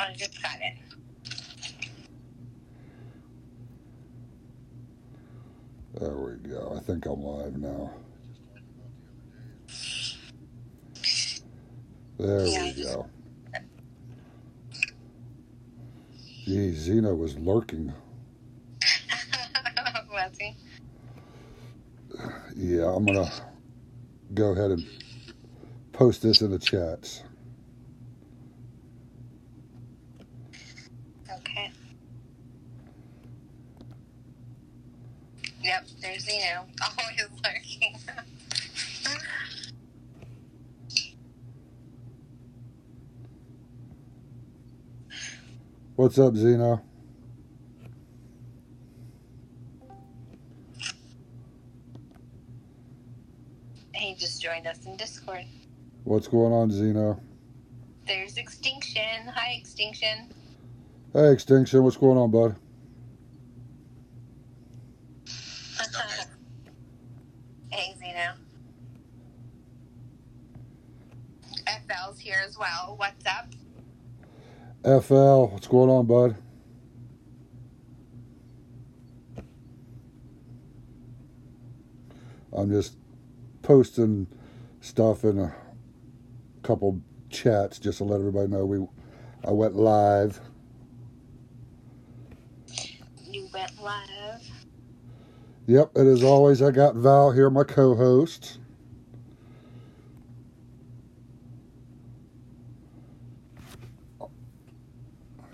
I just got it. There we go. I think I'm live now. There we go. Gee, Zeno was lurking. Was he? Yeah, I'm going to go ahead and post this in the chats. Okay. Yep, there's Zeno. Always lurking. What's up, Zeno? He just joined us in Discord. What's going on, Zeno? There's Extinction. Hi, Extinction. Hey, Extinction. What's going on, bud? Hey, Zeno. FL's here as well. What's up? FL, what's going on, bud? I'm just posting stuff in a couple chats just to let everybody know I went live. You went live? Yep, and as always, I got Val here, my co-host.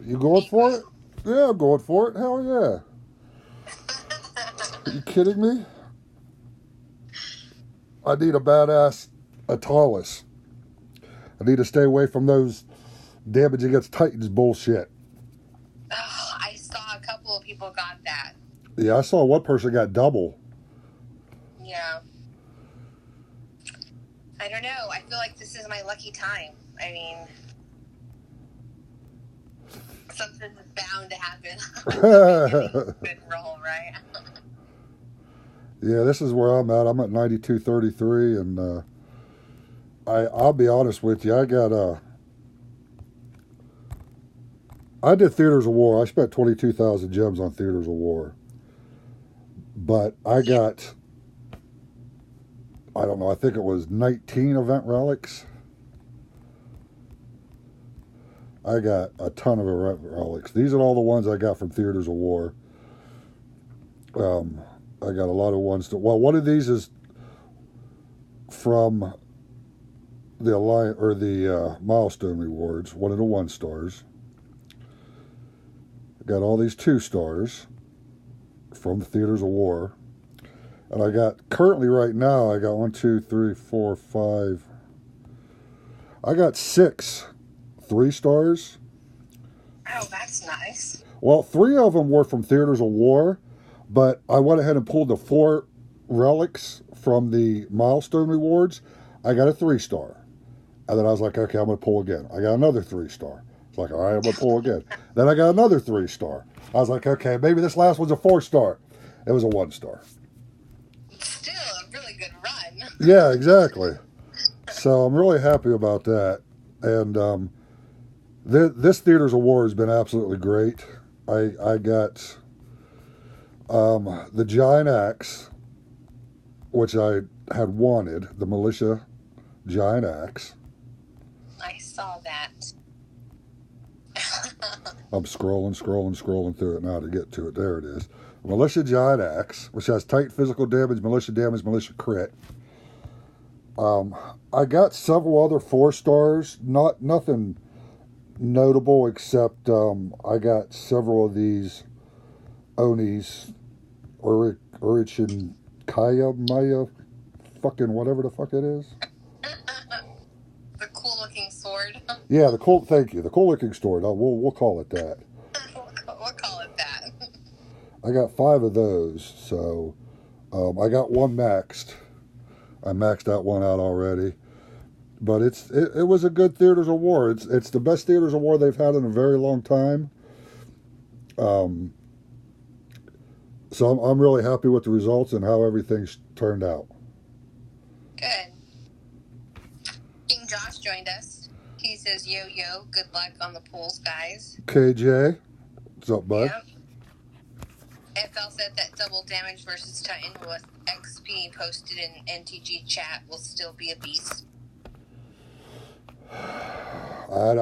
You going for it? Yeah, I'm going for it. Hell yeah. Are you kidding me? I need a badass Atalis. I need to stay away from those damage against Titans bullshit. Oh, I saw a couple of people got that. Yeah, I saw one person got double. Yeah. I don't know. I feel like this is my lucky time. I mean, something's bound to happen. Good roll, right? Yeah, this is where I'm at. I'm at 92.33, and I'll be honest with you. I did Theaters of War. I spent 22,000 gems on Theaters of War, but I got, I don't know, I think it was 19 event relics. I got a ton of event relics. These are all the ones I got from Theaters of War. I got a lot of ones. Well, one of these is from the Alliance or the Milestone Rewards, one of the 1 stars. I got all these 2 stars from the Theaters of War. And I got, currently right now, I got 1, 2, 3, 4, 5. I got 6 3 stars. Oh, that's nice. Well, 3 of them were from Theaters of War, but I went ahead and pulled the 4 relics from the Milestone Rewards. I got a 3 star. And then I was like, okay, I'm going to pull again. I got another 3 star. It's like, all right, I'm going to pull again. Then I got another 3 star. I was like, okay, maybe this last one's a 4 star. It was a 1 star. Still a really good run. Yeah, exactly. So I'm really happy about that. And this Theaters of War has been absolutely great. I got the Giant Axe, which I had wanted, the Militia Giant Axe. I saw that. I'm scrolling through it now to get to it. There it is. Militia Giant Axe, which has tight physical damage, militia crit. I got several other 4 stars. Nothing notable except I got several of these Onis, Urichin Kaya Maya, fucking whatever the fuck it is. The cool looking sword. Yeah, thank you. The cool looking sword. We'll call it that. We'll call it that. I got 5 of those, so I got 1 maxed. I maxed that one out already. But it was a good Theaters of War. It's the best Theaters of War they've had in a very long time. So I'm really happy with the results and how everything's turned out. Good. King Josh joined us. He says, yo, good luck on the pools, guys. KJ, what's up, bud? Yep. FL said that double damage versus Titan with XP posted in NTG chat will still be a beast. I'd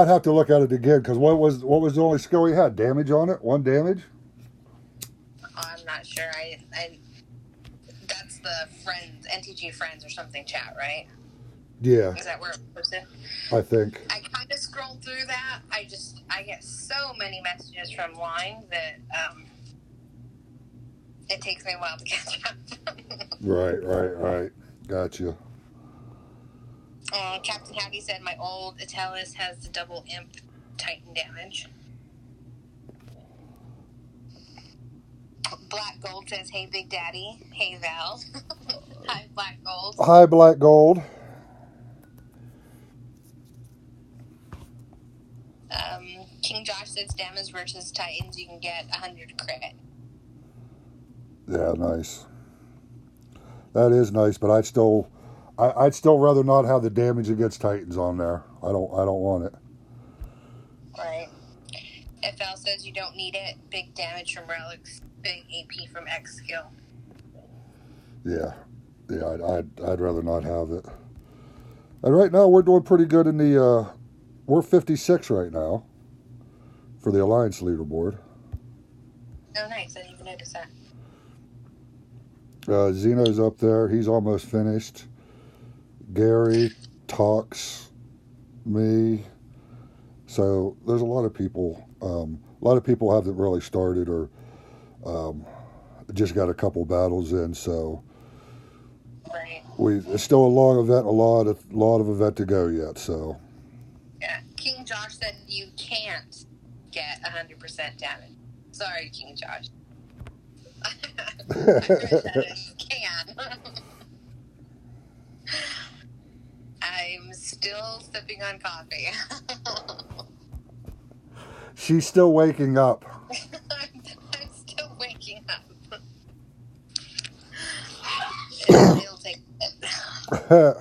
have to look at it again, because what was the only skill he had? Damage on it? 1 damage? I'm not sure. I that's the friends, NTG friends or something chat, right? Yeah. Is that where it posted? I think. I kind of scrolled through that. I get so many messages from line that it takes me a while to catch up. Right. Gotcha. Captain Hattie said my old Italis has the double imp Titan damage. Black Gold says, hey, Big Daddy. Hey, Val. Hi, Black Gold. Hi, Black Gold. King Josh says damage versus Titans, you can get 100 crit. Yeah, nice. That is nice, but I'd still rather not have the damage against Titans on there. I don't want it. Right. FL says you don't need it. Big damage from relics, big AP from X skill. Yeah, I'd rather not have it. And right now we're doing pretty good in the. We're 56 right now for the Alliance leaderboard. Oh, nice. I didn't even notice that. Zeno's up there. He's almost finished. Gary, Tox, me. So there's a lot of people. A lot of people haven't really started or just got a couple battles in. So right. It's still a long event, a lot of event to go yet. So. Yeah, King Josh said you can't get 100% damage. Sorry, King Josh. I read that you can. I'm still sipping on coffee. She's still waking up. I'm still waking up. It'll take a bit.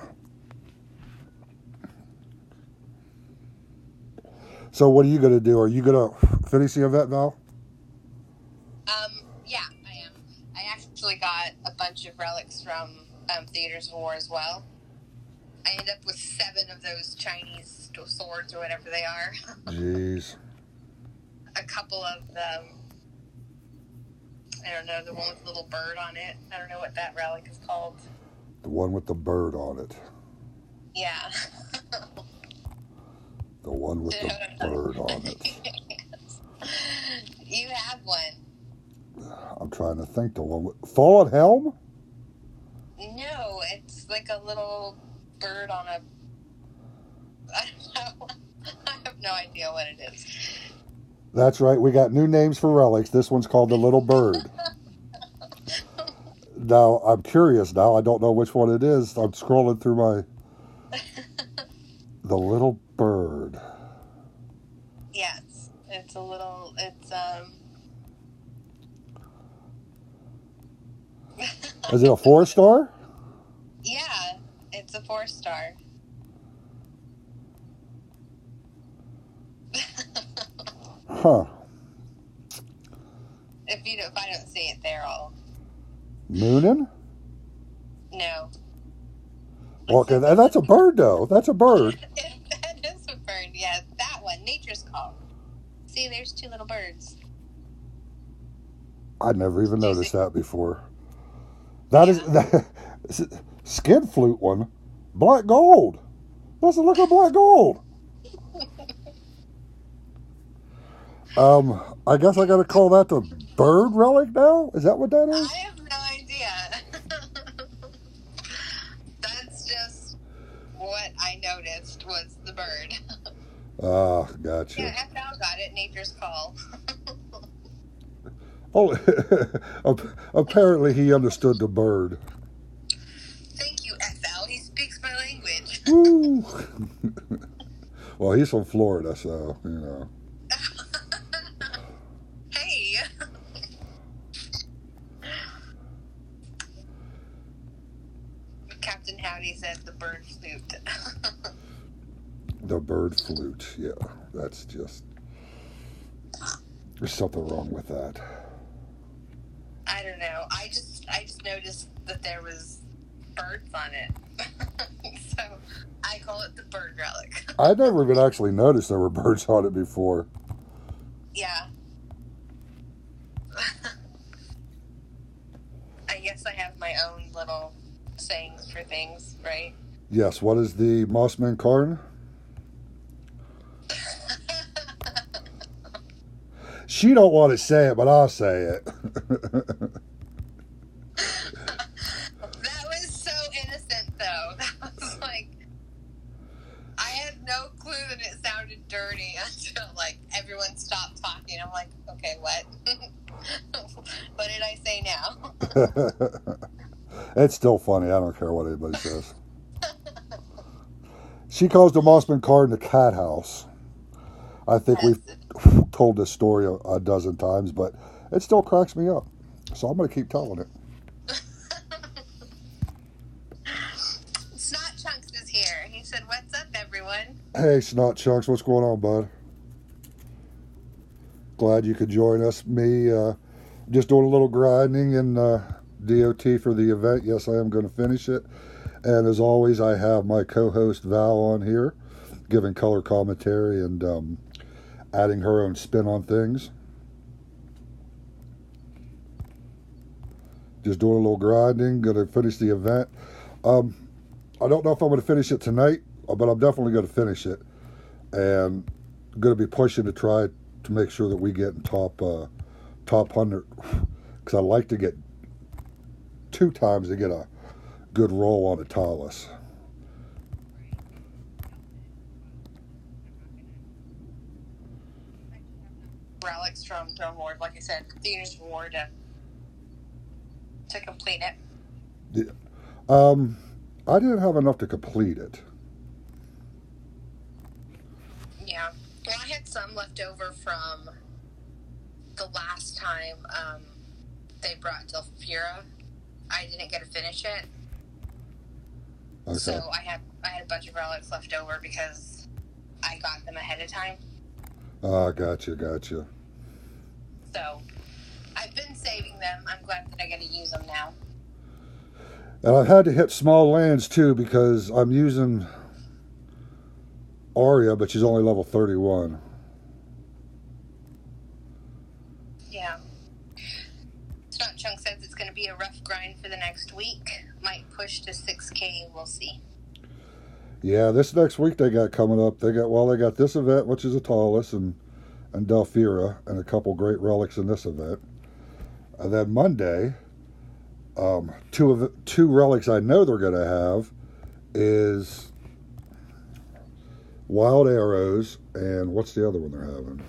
So what are you going to do? Are you going to finish the event now? Yeah, I am. I actually got a bunch of relics from Theaters of War as well. I ended up with 7 of those Chinese swords or whatever they are. Jeez. A couple of them. I don't know, the one with the little bird on it. I don't know what that relic is called. The one with the bird on it. Yeah. The one with the bird on it. Yes. You have one. I'm trying to think. The one with Fallen Helm? No, it's like a little bird on a... I don't know. I have no idea what it is. That's right. We got new names for relics. This one's called the Little Bird. Now, I'm curious now. I don't know which one it is. I'm scrolling through my... The Little Bird. Yes. It's a little... It's, Is it a 4-star? Yeah. It's a 4-star. Huh. If I don't see it there, I'll... Moonin? No. Okay, that's a bird, though. That's a bird. That is a bird, yeah. That one, Nature's Call. See, there's 2 little birds. I'd never even noticed that before. That is skin flute one. Black gold. Let's look at black gold. I guess I got to call that the bird relic now? Is that what that is? I have no idea. That's just what I noticed was the bird. Ah, gotcha. Yeah, FL got it. Nature's Call. Oh, apparently he understood the bird. Thank you, FL. He speaks my language. Woo. Well, he's from Florida, so, you know. Hey. Captain Howdy says the bird flute. The bird flute, yeah. That's just... There's something wrong with that. I don't know. I just noticed that there was birds on it. So I call it the bird relic. I never even actually noticed there were birds on it before. Yeah. I guess I have my own little sayings for things, right? Yes, what is the Mossman Karn? She don't want to say it, but I'll say it. That was so innocent, though. That was like, I had no clue that it sounded dirty until, like, everyone stopped talking. I'm like, okay, what? What did I say now? It's still funny. I don't care what anybody says. She calls the Mossman Karn the cat house. I think we've told this story a dozen times, but it still cracks me up. So I'm going to keep telling it. Snot Chunks is here. He said, "What's up, everyone?" Hey, Snot Chunks, what's going on, bud? Glad you could join us. Me, just doing a little grinding in DOT for the event. Yes, I am going to finish it. And as always, I have my co-host Val on here, giving color commentary and adding her own spin on things. Just doing a little grinding, going to finish the event. I don't know if I'm going to finish it tonight, but I'm definitely going to finish it. And going to be pushing to try to make sure that we get in top 100. Because I like to get 2 times to get a good roll on a Talus. Relics from Throne Ward, like I said, Theater's Ward to complete it. Yeah. I didn't have enough to complete it. Yeah. Well, I had some left over from the last time they brought Delphira. I didn't get to finish it. Okay. So I had a bunch of relics left over because I got them ahead of time. Gotcha. So I've been saving them. I'm glad that I get to use them now. And I've had to hit small lands too because I'm using Arya, but she's only level 31. Yeah. Snot Chunk says it's going to be a rough grind for the next week. Might push to 6K. We'll see. Yeah, this next week they got coming up. They got this event, which is a Talus and Delphira, and a couple great relics in this event. And then Monday, two relics I know they're going to have is Wild Arrows, and what's the other one they're having?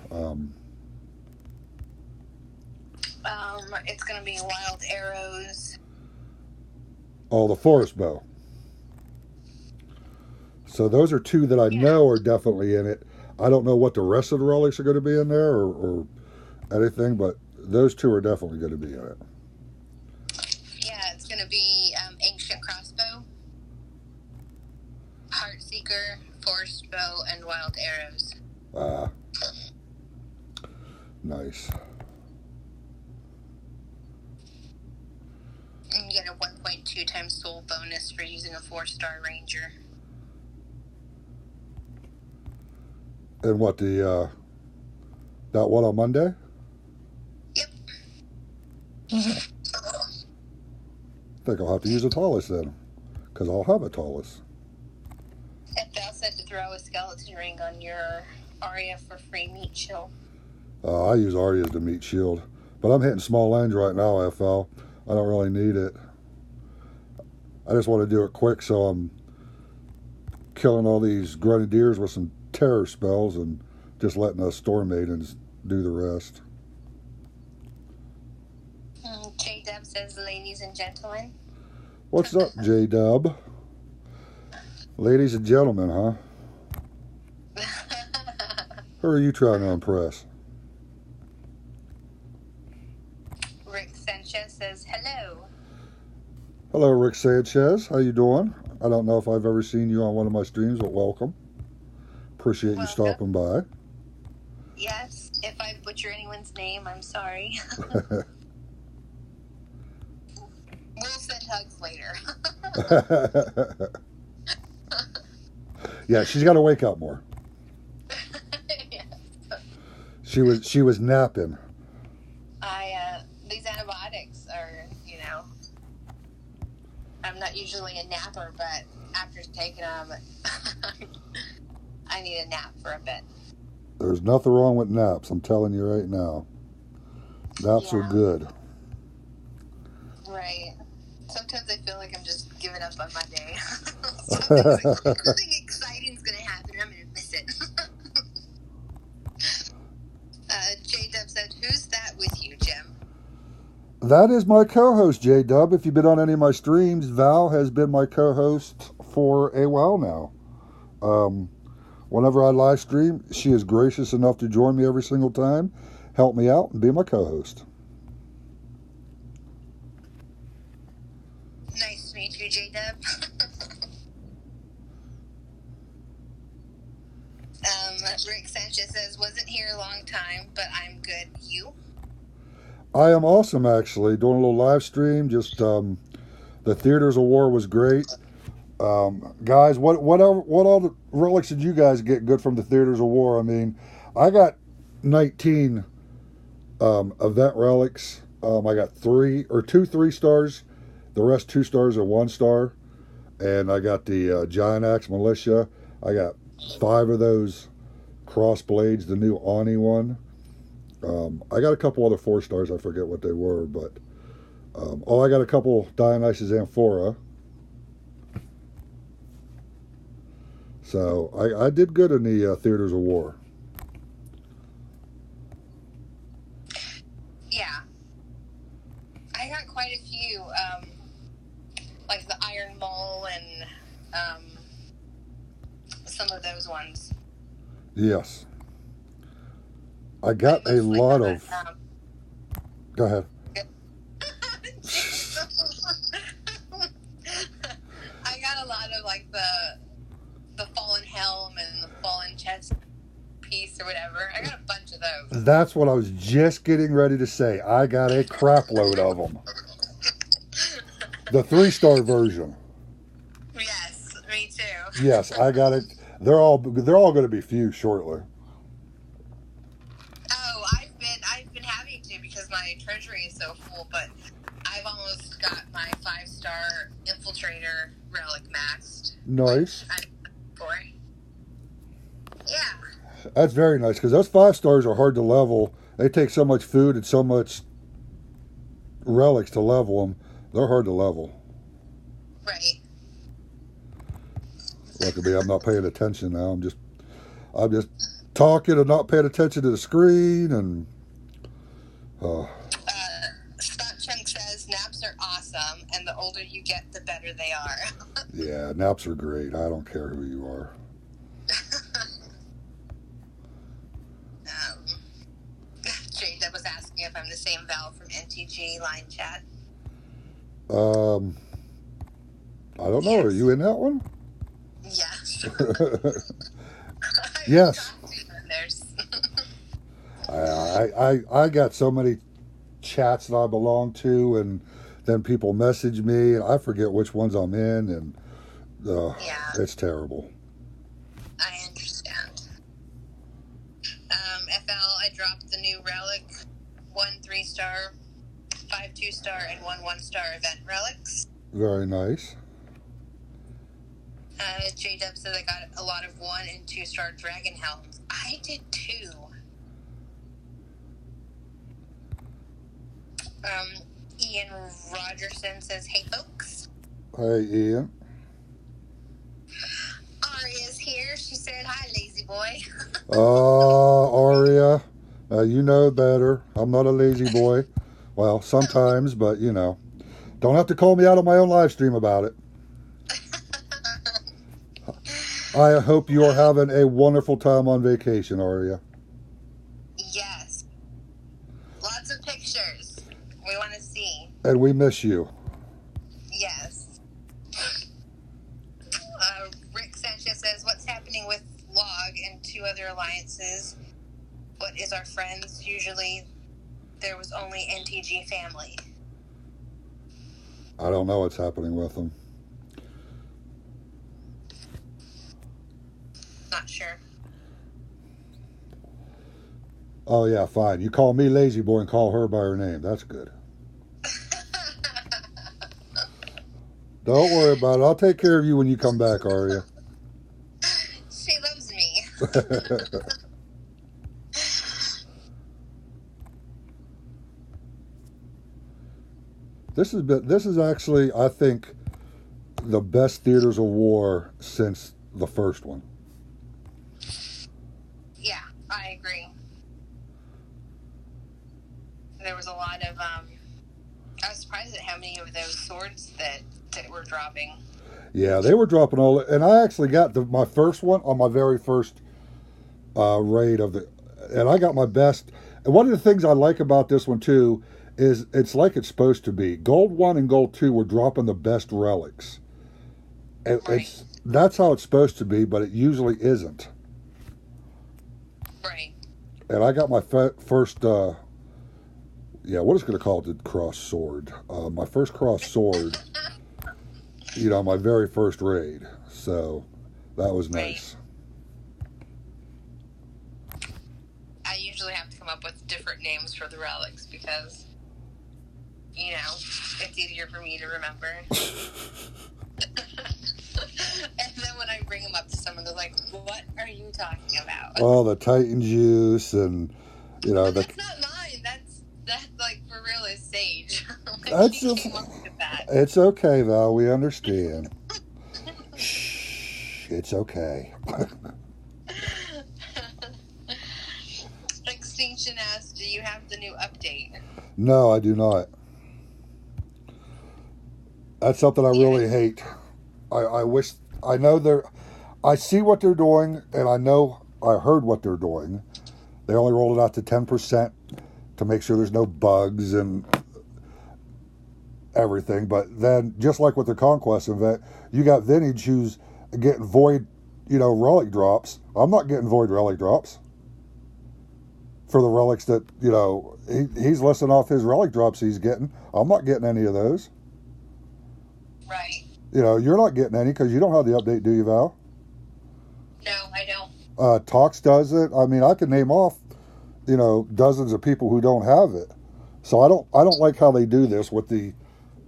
It's going to be Wild Arrows. Oh, the Forest Bow. So those are 2 that I know are definitely in it. I don't know what the rest of the relics are going to be in there or anything, but those 2 are definitely going to be in it. Yeah, it's going to be Ancient Crossbow, Heartseeker, Forest Bow, and Wild Arrows. Nice. And you get a 1.2 times soul bonus for using a 4-star ranger. And what, that one on Monday? Yep. I think I'll have to use a Talus then, because I'll have a Talus. And Belle said to throw a skeleton ring on your Arya for free meat shield. I use Arya as the meat shield, but I'm hitting small lands right now, FL. I don't really need it. I just want to do it quick, so I'm killing all these grenadiers with some terror spells and just letting us Storm Maidens do the rest. J-Dub says, ladies and gentlemen. What's up, J-Dub? Ladies and gentlemen, huh? Who are you trying to impress? Rick Sanchez says, hello. Hello, Rick Sanchez. How you doing? I don't know if I've ever seen you on one of my streams, but welcome. Appreciate you stopping by. Yes. If I butcher anyone's name, I'm sorry. We'll send hugs later. Yeah, she's got to wake up more. Yes. She was napping. These antibiotics are, I'm not usually a napper, but after taking them, I need a nap for a bit. There's nothing wrong with naps, I'm telling you right now. Naps are good. Right. Sometimes I feel like I'm just giving up on my day. Something exciting's going to happen. I'm going to miss it. J-Dub said, who's that with you, Jim? That is my co-host, J-Dub. If you've been on any of my streams, Val has been my co-host for a while now. Whenever I live stream, she is gracious enough to join me every single time, help me out, and be my co-host. Nice to meet you, J-Dub. Rick Sanchez says, wasn't here a long time, but I'm good. You? I am awesome, actually. Doing a little live stream. Just the Theaters of War was great. Guys, what all the relics did you guys get good from the Theaters of War? I mean, I got 19 event relics. I got 2 3-stars. The rest 2 stars or 1 star. And I got the Giant Axe Militia. I got 5 of those cross blades, the new Ani one. I got a couple other 4 stars. I forget what they were, but I got a couple Dionysus Amphora. So I did good in the Theaters of War. Yeah. I got quite a few, like the Iron Mole and some of those ones. Yes. I got a lot of... Go ahead. I got a lot of like the fallen helm and the fallen chest piece or whatever. I got a bunch of those. That's what I was just getting ready to say. I got a crap load of them. The 3-star version. Yes, me too. Yes, I got it. They're all going to be fused shortly. Oh, I've been having to because my treasury is so full, but I've almost got my 5-star infiltrator relic maxed. Nice. Yeah. That's very nice because those 5 stars are hard to level. They take so much food and so much relics to level them. They're hard to level. Right. Luckily, I'm not paying attention now. I'm just talking and not paying attention to the screen and. Scott Chunk says naps are awesome, and the older you get, the better they are. Yeah, naps are great. I don't care who you are. J-Dub was asking if I'm the same Val from NTG line chat. I don't know. Yes. Are you in that one? Yes. Yes. I got so many chats that I belong to, and then people message me, and I forget which ones I'm in, and it's terrible. I understand. FL, I dropped the new relic, 1 3-star, 5 2-star, and 1 1-star event relics. Very nice. J-Dub said I got a lot of 1 and 2-star dragon helms. I did too. Ian Rogerson says, hey folks. Hey Ian. Aria's here. She said, hi lazy boy. Aria, you know better. I'm not a lazy boy. Well, sometimes, but you know. Don't have to call me out on my own live stream about it. I hope you are having a wonderful time on vacation, Aria. Yes. Lots of pictures. We want to see. And we miss you. Yes. alliances. What is our friends? Usually there was only NTG family. I don't know what's happening with them. Not sure. Oh, yeah, fine. You call me lazy boy and call her by her name. That's good. Don't worry about it. I'll take care of you when you come back, Aria. She loves me. This is actually, I think, the best Theaters of War since the first one. Yeah, I agree. There was a lot of, I was surprised at how many of those swords that were dropping. Yeah, they were dropping all, and I actually got my first one on my very first raid of the, and I got my best. And one of the things I like about this one too is it's like it's supposed to be. Gold 1 and Gold 2 were dropping the best relics. And Right. that's how it's supposed to be, but it usually isn't. Right. And I got my first, what is going to call it, the cross sword? My first cross sword, my very first raid. So that was nice. I usually have to come up with different names for the relics because, it's easier for me to remember. And then when I bring them up to someone, they're like, what are you talking about? Oh, the Titan juice and, But that's not mine. That's like, for real, is Sage. That's she came up with that. It's okay, Val. We understand. Shh. It's okay. Extinction asks, do you have the new update? No, I do not. That's something I really hate. I wish, I see what they're doing, and I heard what they're doing. They only rolled it out to 10% to make sure there's no bugs and everything. But then, just like with the Conquest event, you got Vintage who's getting void, relic drops. I'm not getting void relic drops for the relics that, he's listing off his relic drops he's getting. I'm not getting any of those. Right. You're not getting any because you don't have the update, do you, Val? No, I don't. Tox does it. I mean, I can name off, dozens of people who don't have it. So I don't like how they do this with the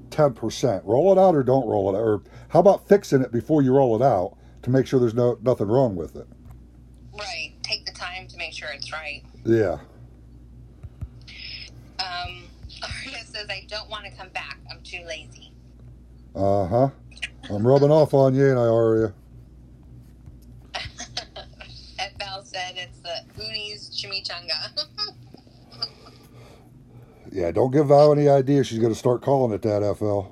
10%. Roll it out or don't roll it out. Or how about fixing it before you roll it out to make sure there's nothing wrong with it? Right. Take the time to make sure it's right. Yeah. Aria says, I don't want to come back. I'm too lazy. Uh-huh. I'm rubbing off on you, ain't I, Aria? And Val said it's the Uni's chimichanga. Yeah, don't give Val any idea she's going to start calling it that, FL.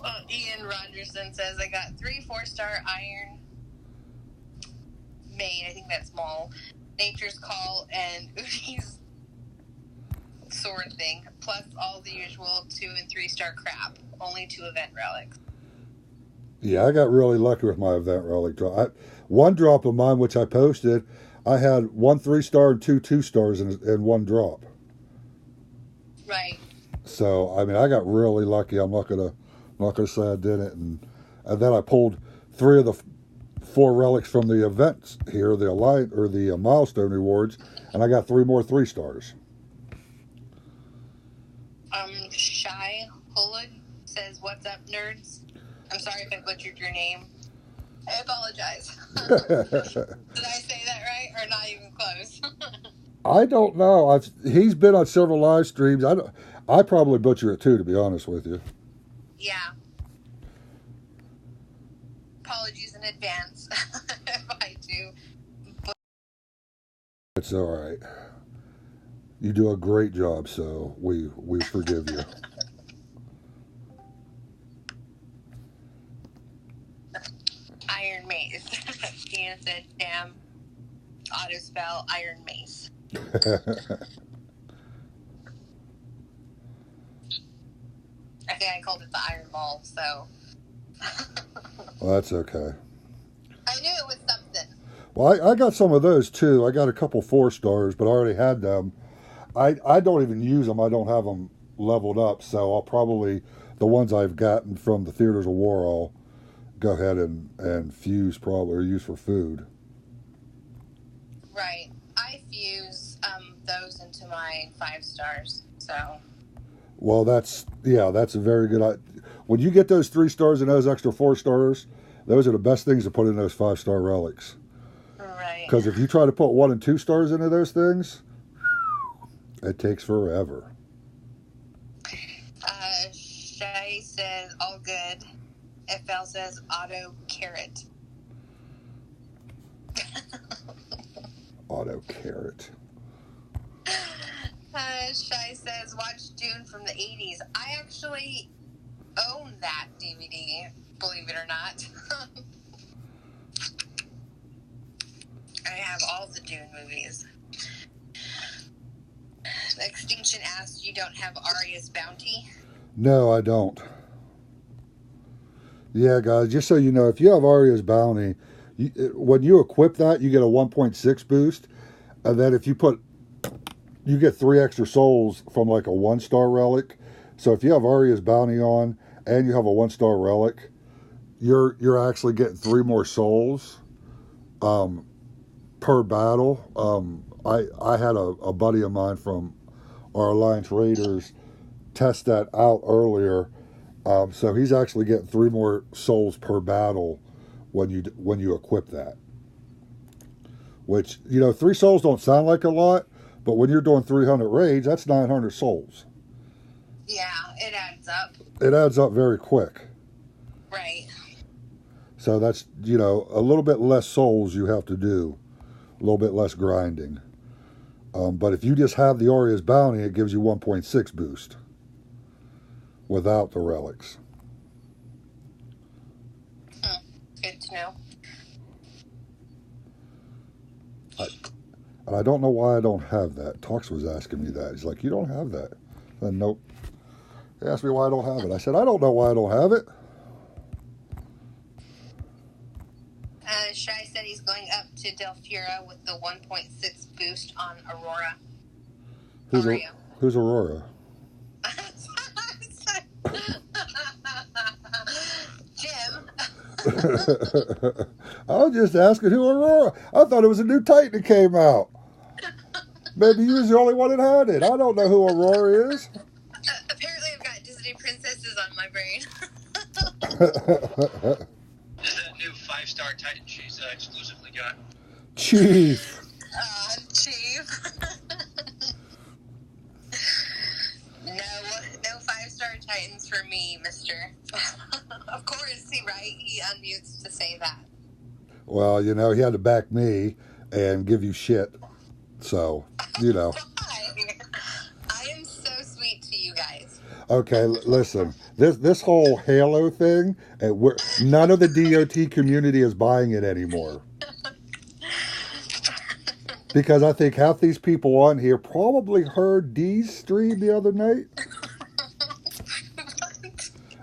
Well, Ian Rogerson says, I got 3 4-star iron made. I think that's small. Nature's Call and Uni's sword thing, plus all the usual 2 and 3-star crap. Only 2 event relics. Yeah, I got really lucky with my event relic drop. One drop of mine, which I posted, I had 1 3-star and 2 2-stars in one drop. Right. So I mean, I got really lucky. I'm not gonna say I didn't. And then I pulled 3 of the 4 relics from the events here, the Alliance or the milestone rewards, and I got 3 more 3-stars. Shy Hulud says, what's up, nerds? I'm sorry if I butchered your name. I apologize. Did I say that right, or not even close? I don't know. He's been on several live streams. I probably butcher it too, to be honest with you. Yeah. Apologies in advance if I do. It's all right. You do a great job, so we forgive you. Iron Mace. Ian said, damn, auto spell Iron Mace. I think I called it the Iron Ball, so. Well, that's okay. Well, I got some of those too. I got a couple 4 stars, but I already had them. I don't even use them. I don't have them leveled up, so I'll probably the ones I've gotten from the Theaters of War. I'll go ahead and fuse probably or use for food. Right. I fuse those into my 5 stars. So. Well, that's a very good. When you get those 3 stars and those extra 4 stars, those are the best things to put in those 5-star relics. Right. Because if you try to put 1 and 2 stars into those things, it takes forever. Shay says all good. FL says auto carrot. Auto carrot. Shy says watch Dune from the 80s. I actually own that DVD, believe it or not. I have all the Dune movies. Extinction asked, you don't have Arya's bounty? No, I don't. Yeah, guys, just so you know, if you have Arya's bounty, when you equip that, you get a 1.6 boost. And then if you get 3 extra souls from like a 1-star relic. So if you have Arya's bounty on and you have a 1-star relic, you're actually getting 3 more souls per battle. I had a buddy of mine from our Alliance Raiders test that out earlier. So he's actually getting 3 more souls per battle when you equip that. Which, 3 souls don't sound like a lot, but when you're doing 300 raids, that's 900 souls. Yeah, it adds up. It adds up very quick. Right. So that's, a little bit less souls you have to do. A little bit less grinding. But if you just have the Arya's bounty, it gives you 1.6 boost. Without the relics. Good to know. And I don't know why I don't have that. Tox was asking me that. He's like, you don't have that. And nope. He asked me why I don't have it. I said, I don't know why I don't have it. Shai said he's going up to Delphira with the 1.6 boost on Aurora. Who's Aurora? Jim. I was just asking who Aurora. I thought it was a new Titan that came out. Maybe you was the only one that had it. I don't know who Aurora is. Apparently I've got Disney princesses on my brain. Is that new 5-star Titan she's exclusively got? Chief. Chief. No 5-star Titans for me, mister. Of course, he unmutes to say that. Well, he had to back me and give you shit. So, Why? I am so sweet to you guys. Okay, listen. This whole Halo thing, none of the DOT community is buying it anymore. Because I think half these people on here probably heard Dee's stream the other night.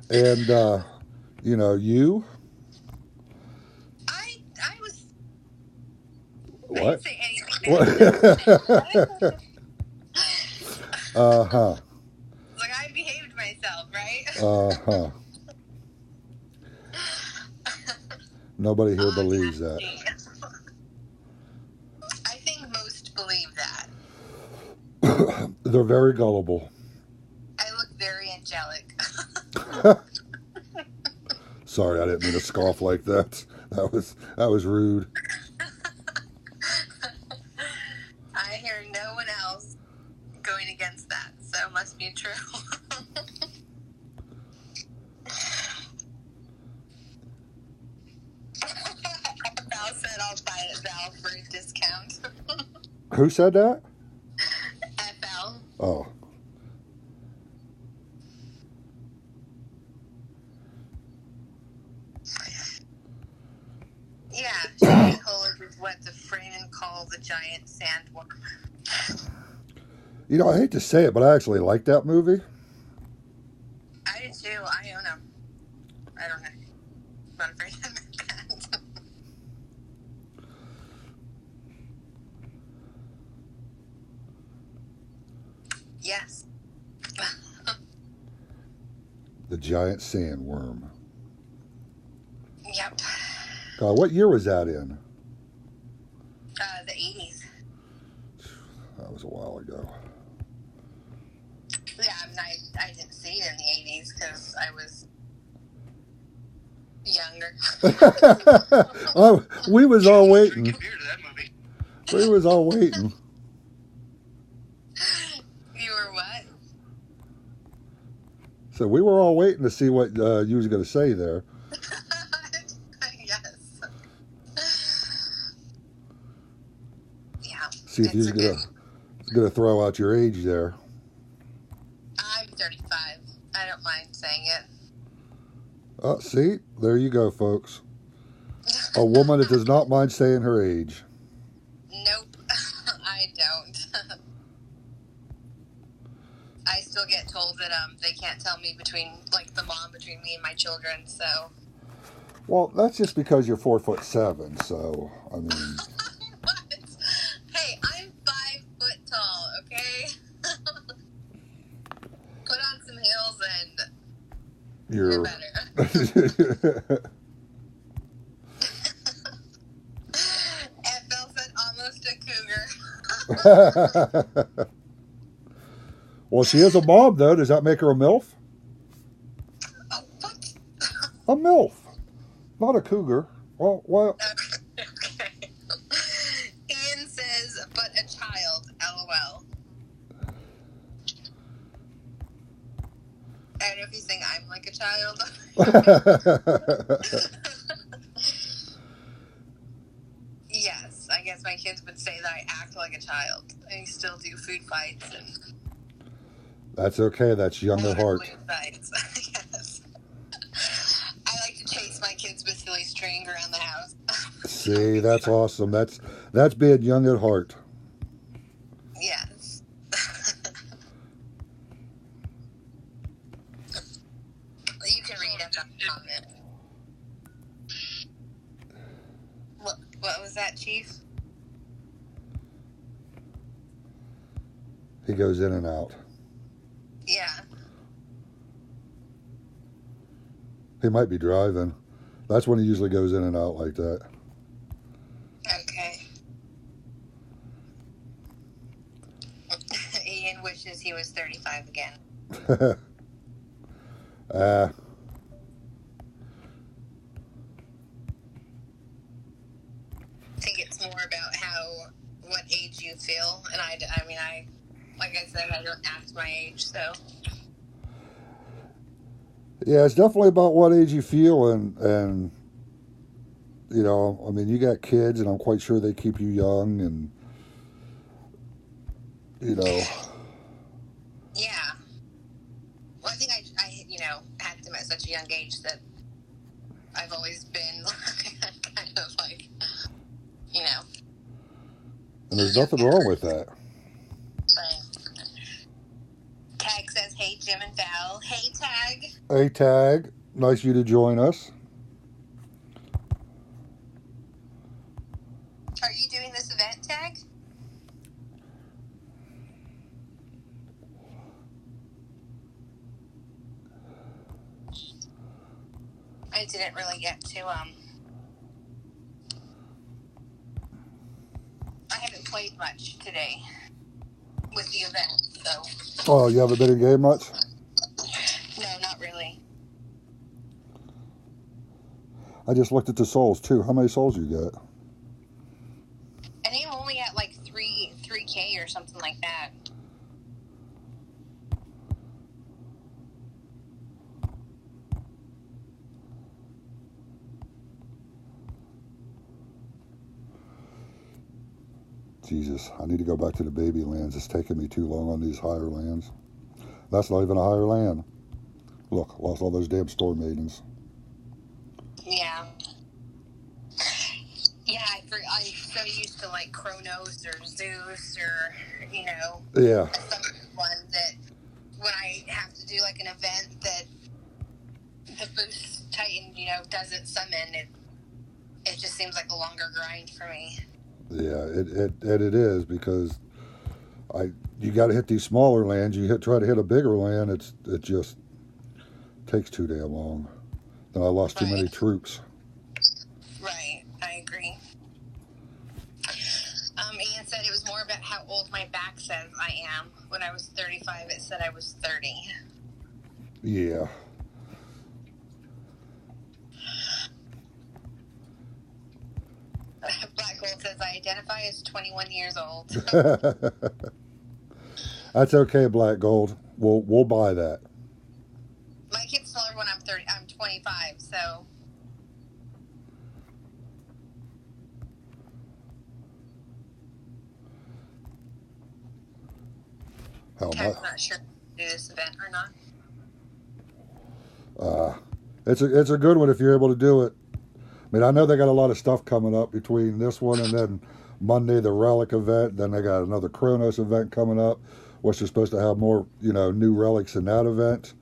And, you. I was. What? I didn't say anything. Uh-huh. Like, I behaved myself, right? Uh-huh. Nobody here believes that. I think most believe that. They're very gullible. I look very angelic. Sorry, I didn't mean to scoff like that. That was rude. I hear no one else going against that, so it must be true. Val said I'll buy it, Val, for a discount. Who said that? FL. Oh. Yeah, Shane Colas is what the Fremen call the giant sandworm. I hate to say it, but I actually like that movie. I do too. I own them. I don't know. I'm not afraid to admit that. The giant sandworm. Yep. What year was that in? The 80s. That was a while ago. Yeah, I mean, I didn't see it in the 80s because I was younger. Oh, we was all waiting. Compared to that movie. We was all waiting. You were what? So we were all waiting to see what you was going to say there. Yes. Yeah. See if you was going to throw out your age there. I'm 35. I don't mind saying it. Oh, see? There you go, folks. A woman that does not mind saying her age. Nope, I don't. I still get told that they can't tell me between me and my children, so. Well, that's just because you're 4'7", so, I mean. What? Hey, I'm 5 foot tall, okay? Put on some heels and you're better. FL said almost a cougar. Well, she is a mom, though. Does that make her a MILF? What? A MILF. Not a cougar. Well. Okay. Ian says, but a child, LOL. I don't know if he's saying I'm like a child. Yes, I guess my kids would say that I act like a child. I still do food fights and. That's okay. That's young at heart. Food fights. Yes. I like to chase my kids with silly string around the house. See, that's awesome. That's being young at heart. Yes. You can read up on the comment. What was that, Chief? He goes in and out. Yeah. He might be driving. That's when he usually goes in and out like that. Okay. Ian wishes he was 35 again. I think it's more about what age you feel, and I mean, like I said, I don't act my age, so. Yeah, it's definitely about what age you feel, and you know, I mean, you got kids, and I'm quite sure they keep you young, and you know. Yeah. Well, I think I had them at such a young age that I've always been kind of like, And there's nothing wrong with that. Tag says, hey, Jim and Val. Hey, Tag. Hey, Tag. Nice of you to join us. Are you doing this event, Tag? I didn't really get to, I haven't played much today with the event, so. Oh, you haven't been in game much? No, not really. I just looked at the souls, too. How many souls you got? I think I'm only at like 3K or something like that. Jesus, I need to go back to the baby lands. It's taking me too long on these higher lands. That's not even a higher land. Look, lost all those damn store maidens. Yeah. Yeah, I'm so used to like Kronos or Zeus or, Yeah. some one that when I have to do like an event that the boost Titan, doesn't summon, it just seems like a longer grind for me. Yeah, it is because you got to hit these smaller lands. You try to hit a bigger land, it just takes too damn long. Then I lost too many troops. Right, I agree. Ian said it was more about how old my back says I am. When I was 35, it said I was 30. Yeah. Black Gold says I identify as 21 years old. That's okay, Black Gold. We'll buy that. My kids tell everyone I'm 30. I'm 25, so. I'm not sure if do this event or not. It's a good one if you're able to do it. I mean, I know they got a lot of stuff coming up between this one and then Monday the Relic event. Then they got another Kronos event coming up, which is supposed to have more, new relics in that event.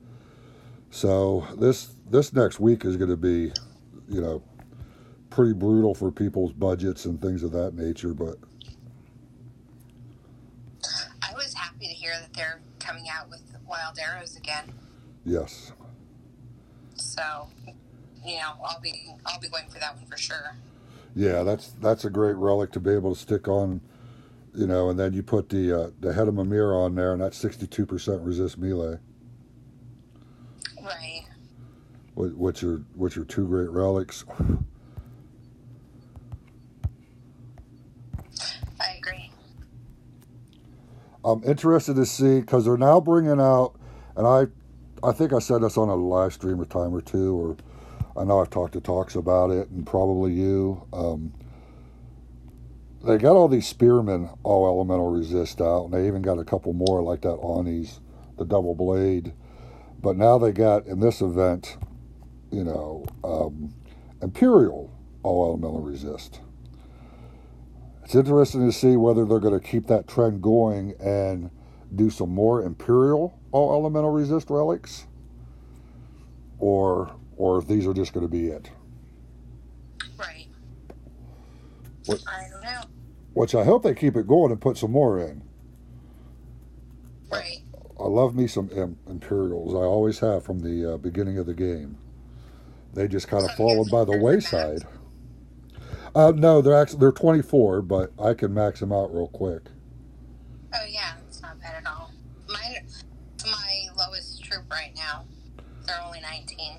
So this next week is going to be, pretty brutal for people's budgets and things of that nature. But I was happy to hear that they're coming out with Wild Arrows again. Yes. So, I'll be going for that one for sure. Yeah, that's a great relic to be able to stick on, and then you put the head of Mimir on there, and that's 62% resist melee. Right. Which are two great relics. I agree. I'm interested to see, because they're now bringing out, and I think I said this on a live stream a time or two, or I know I've talked to Talks about it, and probably you. They got all these spearmen all elemental resist out, and they even got a couple more like that Ani's, the double blade. But now they got, in this event, Imperial all elemental resist. It's interesting to see whether they're going to keep that trend going and do some more Imperial all elemental resist relics, or if these are just going to be it. Right. I don't know. Which I hope they keep it going and put some more in. Right. I love me some Imperials. I always have from the beginning of the game. They just kind of fallen by the wayside. No, they're 24, but I can max them out real quick. Oh yeah, it's not bad at all. It's my lowest troop right now. They're only 19.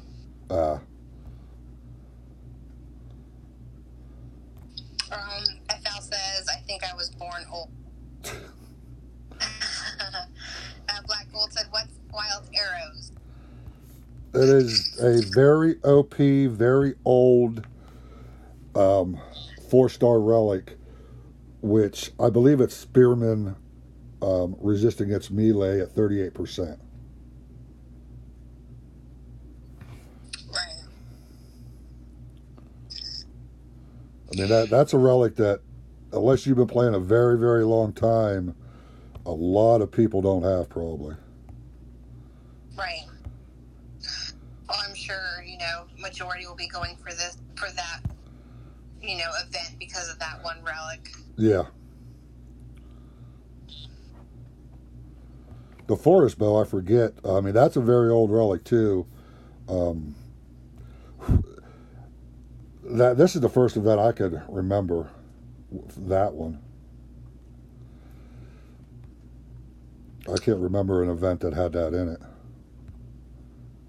FL says, I think I was born old. Black Gold said, what's Wild Arrows? It is a very OP, very old 4-star relic, which I believe it's Spearman resisting its melee at 38%. Right. I mean, that's a relic that, unless you've been playing a very, very long time, a lot of people don't have, probably. Right. Well, I'm sure, majority will be going for that, event because of that one relic. Yeah. The Forest Bow, I forget. I mean, that's a very old relic, too. This is the first event I could remember, that one. I can't remember an event that had that in it.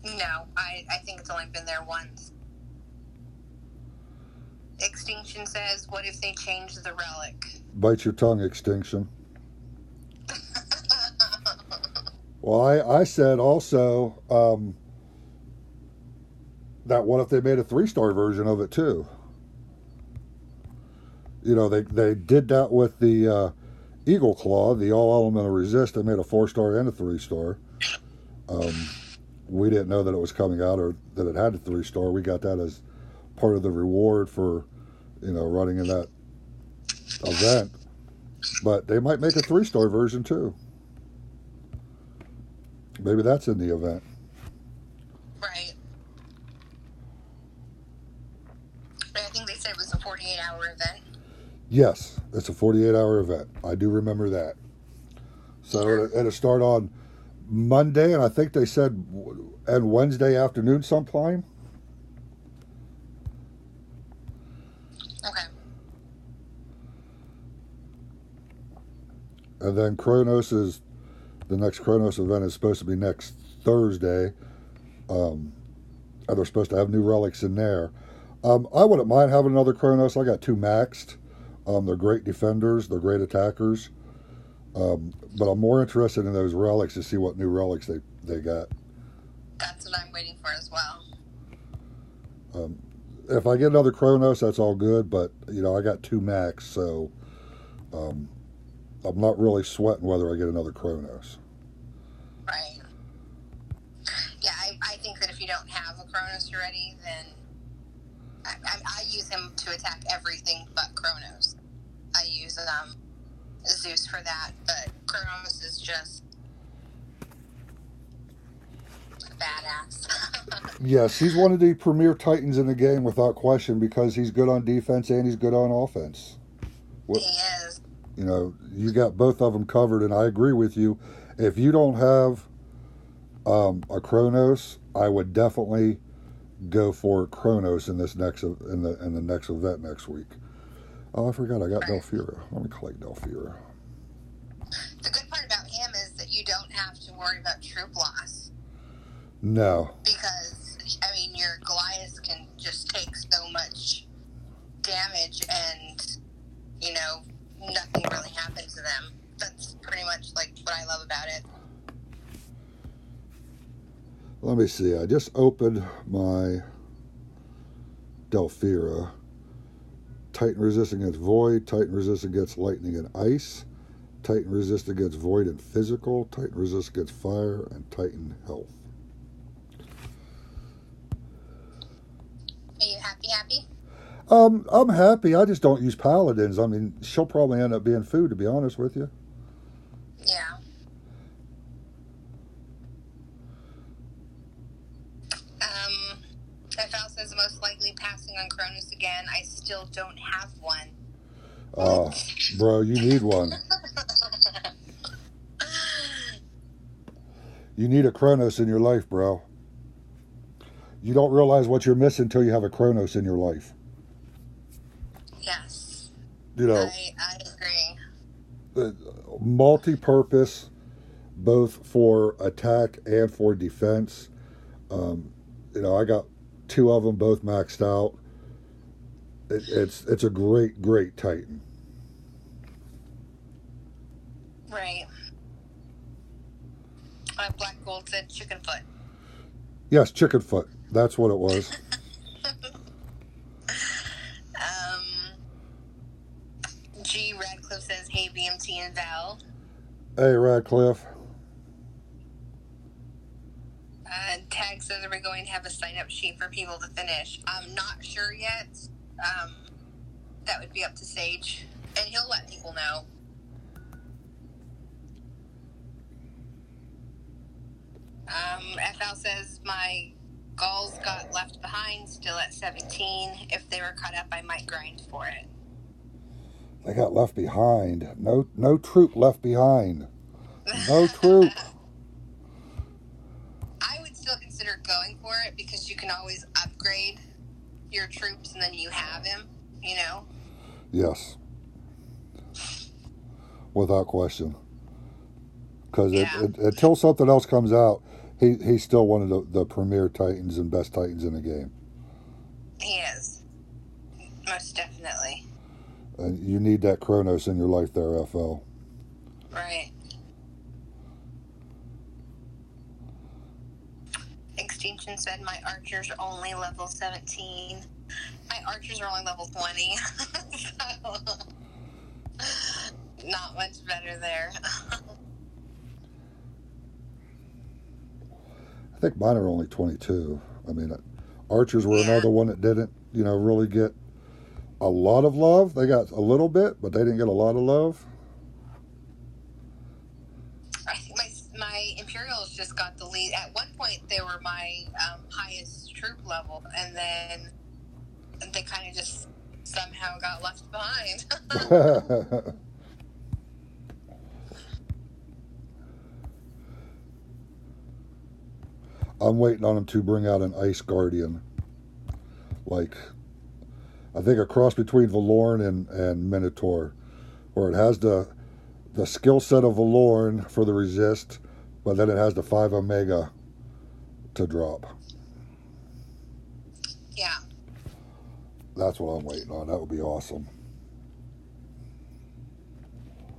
No, I think it's only been there once. Extinction says, what if they change the relic? Bite your tongue, Extinction. Well, I said also that what if they made a 3-star version of it too? They did that with the Eagle Claw, the all elemental resist. They made a 4-star and a 3-star. We didn't know that it was coming out or that it had a 3-star. We got that as part of the reward for, running in that event. But they might make a 3-star version too. Maybe that's in the event. Right. But I think they said it was a 48-hour event. Yes, it's a 48-hour event. I do remember that. So it'll start on Monday, and I think they said and Wednesday afternoon sometime. Okay. And then the next Kronos event is supposed to be next Thursday. And they're supposed to have new relics in there. I wouldn't mind having another Kronos. I got 2 maxed. They're great defenders. They're great attackers. But I'm more interested in those relics to see what new relics they got. That's what I'm waiting for as well. If I get another Kronos, that's all good. But, I got 2 max, so I'm not really sweating whether I get another Kronos. Right. Yeah, I think that if you don't have a Kronos already, then I use him to attack everything but Kronos. I use Zeus for that, but Kronos is just badass. Yes, he's one of the premier Titans in the game without question because he's good on defense and he's good on offense. He is. You got both of them covered, and I agree with you. If you don't have a Kronos, I would definitely go for Kronos in the next event next week. Oh, I forgot I got Right. Delphira. Let me collect Delphira. The good part about him is that you don't have to worry about troop loss. No. Because, your Goliath can just take so much damage and, nothing really happens to them. That's pretty much, what I love about it. Let me see. I just opened my Delphira. Titan resist against void. Titan resist against lightning and ice. Titan resist against void and physical. Titan resist against fire. And Titan health. Are you happy? I'm happy. I just don't use paladins. She'll probably end up being food, to be honest with you. Yeah. FL says most likely passing on Cronus again. I still don't have one. Oh, bro, you need one. You need a Kronos in your life, bro. You don't realize what you're missing until you have a Kronos in your life. Yes. I agree. Multi-purpose, both for attack and for defense. I got 2 of them both maxed out. It's a great Titan. Right. Black Gold said chicken foot. Yes, chicken foot. That's what it was. G Radcliffe says, "Hey BMT and Val." Hey Radcliffe. Tag says, "Are we going to have a sign-up sheet for people to finish?" I'm not sure yet. That would be up to Sage, and he'll let people know. FL says, "My Gauls got left behind, still at 17. If they were caught up, I might grind for it." They got left behind. No troop left behind. No troop. I would still consider going for it because you can always upgrade your troops and then you have him, Yes. Without question. Because until something else comes out, he's still one of the premier Titans and best Titans in the game. He is. Most definitely. And you need that Kronos in your life there, FL. Right. Extinction said, "My archers are only level 17. My archers are only level 20. So, not much better there. I think mine are only 22. Archers were another one that didn't, really get a lot of love. They got a little bit, but they didn't get a lot of love. I think my Imperials just got the lead. At one point, they were my highest troop level, and then they kind of just somehow got left behind. I'm waiting on them to bring out an Ice Guardian. Like, I think a cross between Valorn and Minotaur, where it has the skill set of Valorn for the resist, but then it has the 5 Omega to drop. Yeah. That's what I'm waiting on. That would be awesome.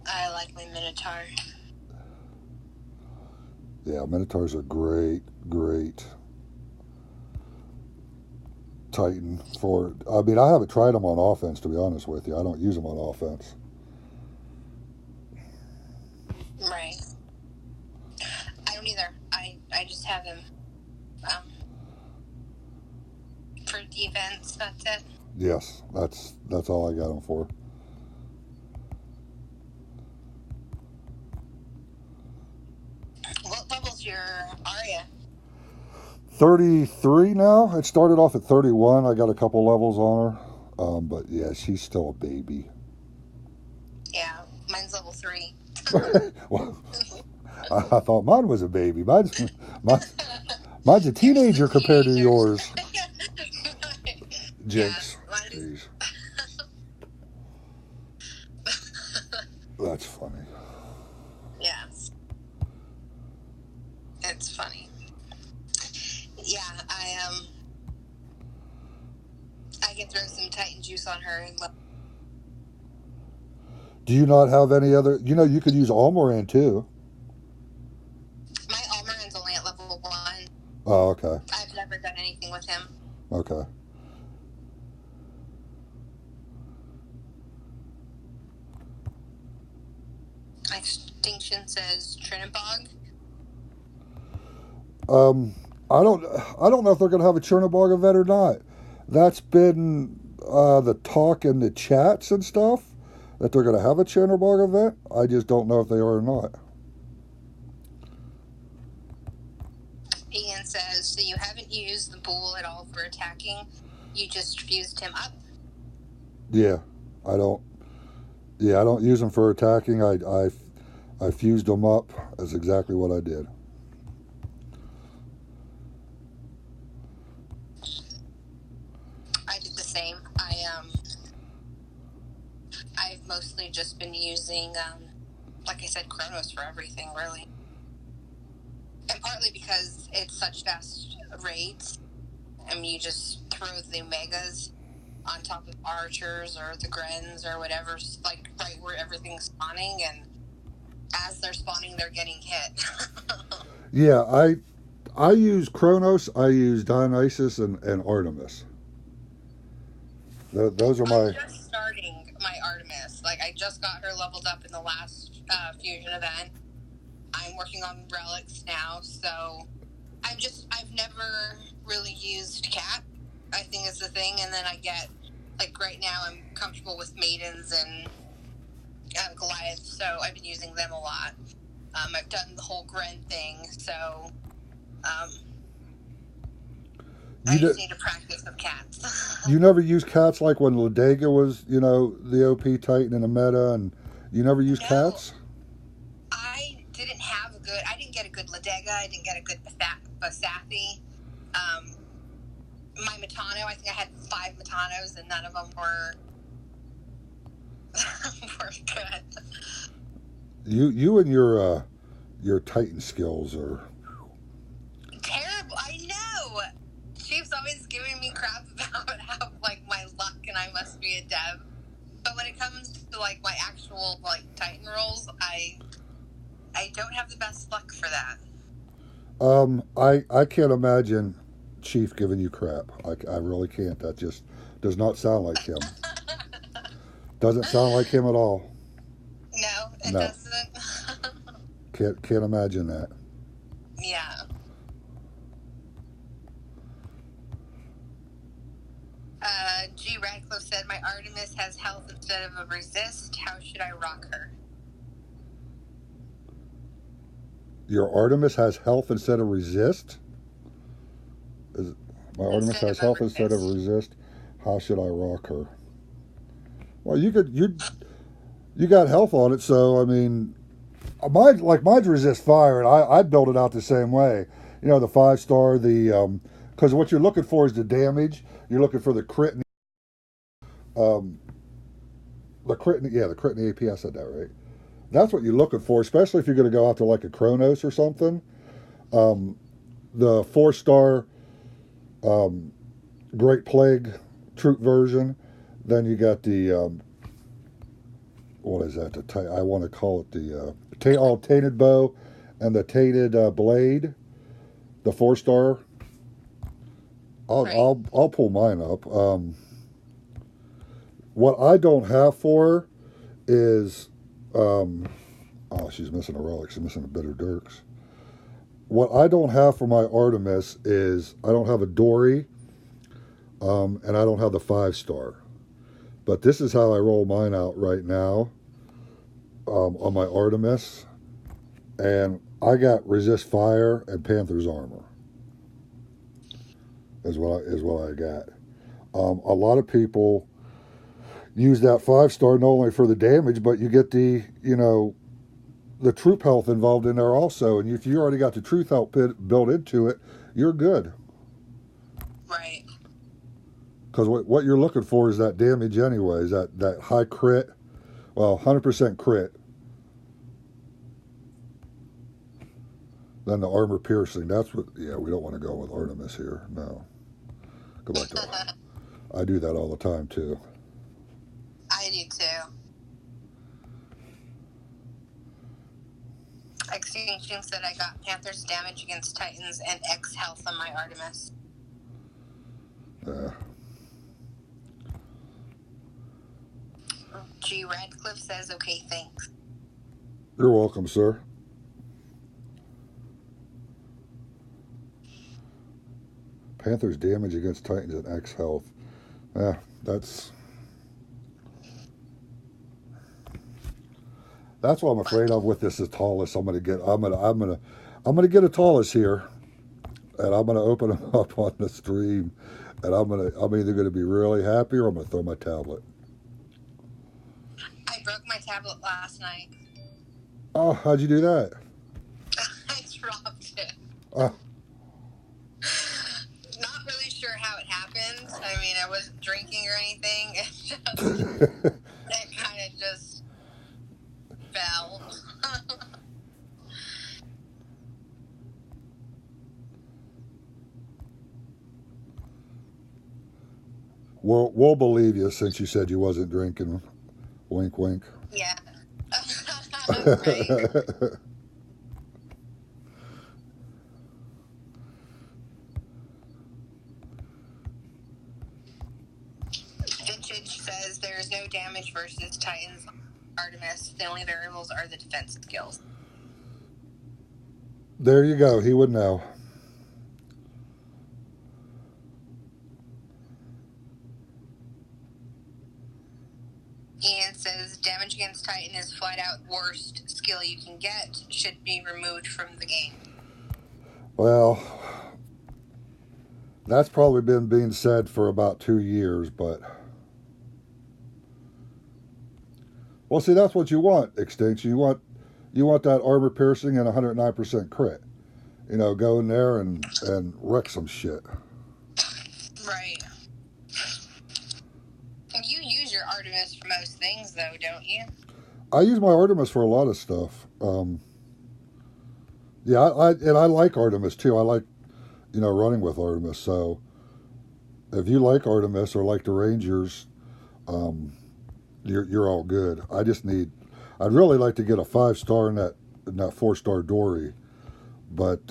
I like my Minotaur. Yeah, Minotaurs are great Titan for. I mean, I haven't tried them on offense, to be honest with you. I don't use them on offense. Right. I don't either. I just have him for defense. That's it. Yes, that's all I got them for. What level's your Arya? 33 now. It started off at 31. I got a couple levels on her. But yeah, she's still a baby. Yeah, mine's level 3. Well, I thought mine was a baby. Mine's a teenager compared to yours. Jinx. Yeah, Jeez. That's funny. Yes. It's funny. Yeah, I can throw some Titan juice on her and Do you not have any other? You know, you could use Almoran too. my Almaran's only at level 1. Oh, okay. I've never done anything with him. Okay. Extinction says Trinibog. I don't know if they're gonna have a Chernobog event or not. That's been the talk in the chats and stuff that they're gonna have a Chernobog event. I just don't know if they are or not. Ian says, so you haven't used the bull at all for attacking, you just fused him up? Yeah, I don't use them for attacking. I fused them up. That's exactly what I did. I did the same. I've mostly just been using, like I said, Chronos for everything, really. And partly because it's such fast raids. I mean, you just throw the Omegas on top of archers or the Grens or whatever, like right where everything's spawning, and as they're spawning, they're getting hit. Yeah, I use Chronos, I use Dionysus and Artemis. Those are my... I'm just starting my Artemis. Like, I just got her leveled up in the last fusion event. I'm working on relics now, so I've never really used Cat, I think is the thing, and then I get, like right now I'm comfortable with Maidens and Goliath, so I've been using them a lot. I've done the whole Gren thing, so I just need to practice with cats. You never use cats like when Ladega was, you know, the OP Titan in a meta, and you never use cats? I didn't get a good Ladega, I didn't get a good Basathi. My Matano, I think I had 5 Matanos, and none of them were good. You and your Titan skills are terrible. I know. Chief's always giving me crap about how like my luck and I must be a dev. But when it comes to like my actual like Titan rolls, I don't have the best luck for that. I can't imagine Chief giving you crap. I really can't. That just does not sound like him. Doesn't sound like him at all. No, it doesn't. Can't imagine that. Yeah. G. Radcliffe said, my Artemis has health instead of a resist. How should I rock her? Your Artemis has health instead of resist? My Artemis has health instead of resist. How should I rock her? Well, you got health on it, so I mean, mine's resist fire, and I build it out the same way. You know, the 5-star, because what you're looking for is the damage. You're looking for the crit. Um, the crit, yeah, the crit and the AP. I said that right. That's what you're looking for, especially if you're going to go after like a Chronos or something. Um, the 4-star Great Plague troop version. Then you got the what is that? I want to call it the tainted bow and the tainted blade. The 4-star. I'll pull mine up. What I don't have for is oh, she's missing a relic. She's missing a bitter dirks. What I don't have for my Artemis is I don't have a Dory, and I don't have the 5-star. But this is how I roll mine out right now on my Artemis, and I got resist fire and Panther's armor. Is what I got. A lot of people use that 5-star not only for the damage, but you get the the troop health involved in there also. And if you already got the truth health built into it, you're good. Right. Because what you're looking for is that damage anyways, that high crit, well, 100% crit. Then the armor piercing. That's what. Yeah, we don't want to go with Artemis here. No. Go back to. I do that all the time too. I do too. Extinction said I got Panther's damage against Titans and X health on my Artemis. Yeah. G. Radcliffe says, okay, thanks. You're welcome, sir. Panther's damage against Titans and X health. That's what I'm afraid of with this Atalis. I'm gonna get a Atalis here, and I'm gonna open them up on the stream, and I'm either gonna be really happy or I'm gonna throw my tablet. I broke my tablet last night. Oh, how'd you do that? I dropped it. Oh. Not really sure how it happened. I mean, I wasn't drinking or anything. It kind of just fell. We'll believe you since you said you wasn't drinking. Wink, wink. Yeah. Right. Vintage says there is no damage versus Titans Artemis. The only variables are the defense skills. There you go. He would know. Ian says damage against Titan is flat out worst skill you can get. Should be removed from the game. Well, that's probably been being said for about 2 years, but well, see, that's what you want, Extinction. You want that armor piercing and 109% crit. Go in there and wreck some shit. Right. You use your Artemis for most things, though, don't you? I use my Artemis for a lot of stuff. Yeah, I like Artemis too. I like, running with Artemis. So, if you like Artemis or like the Rangers, you're all good. I'd really like to get a 5-star in that 4-star Dory, but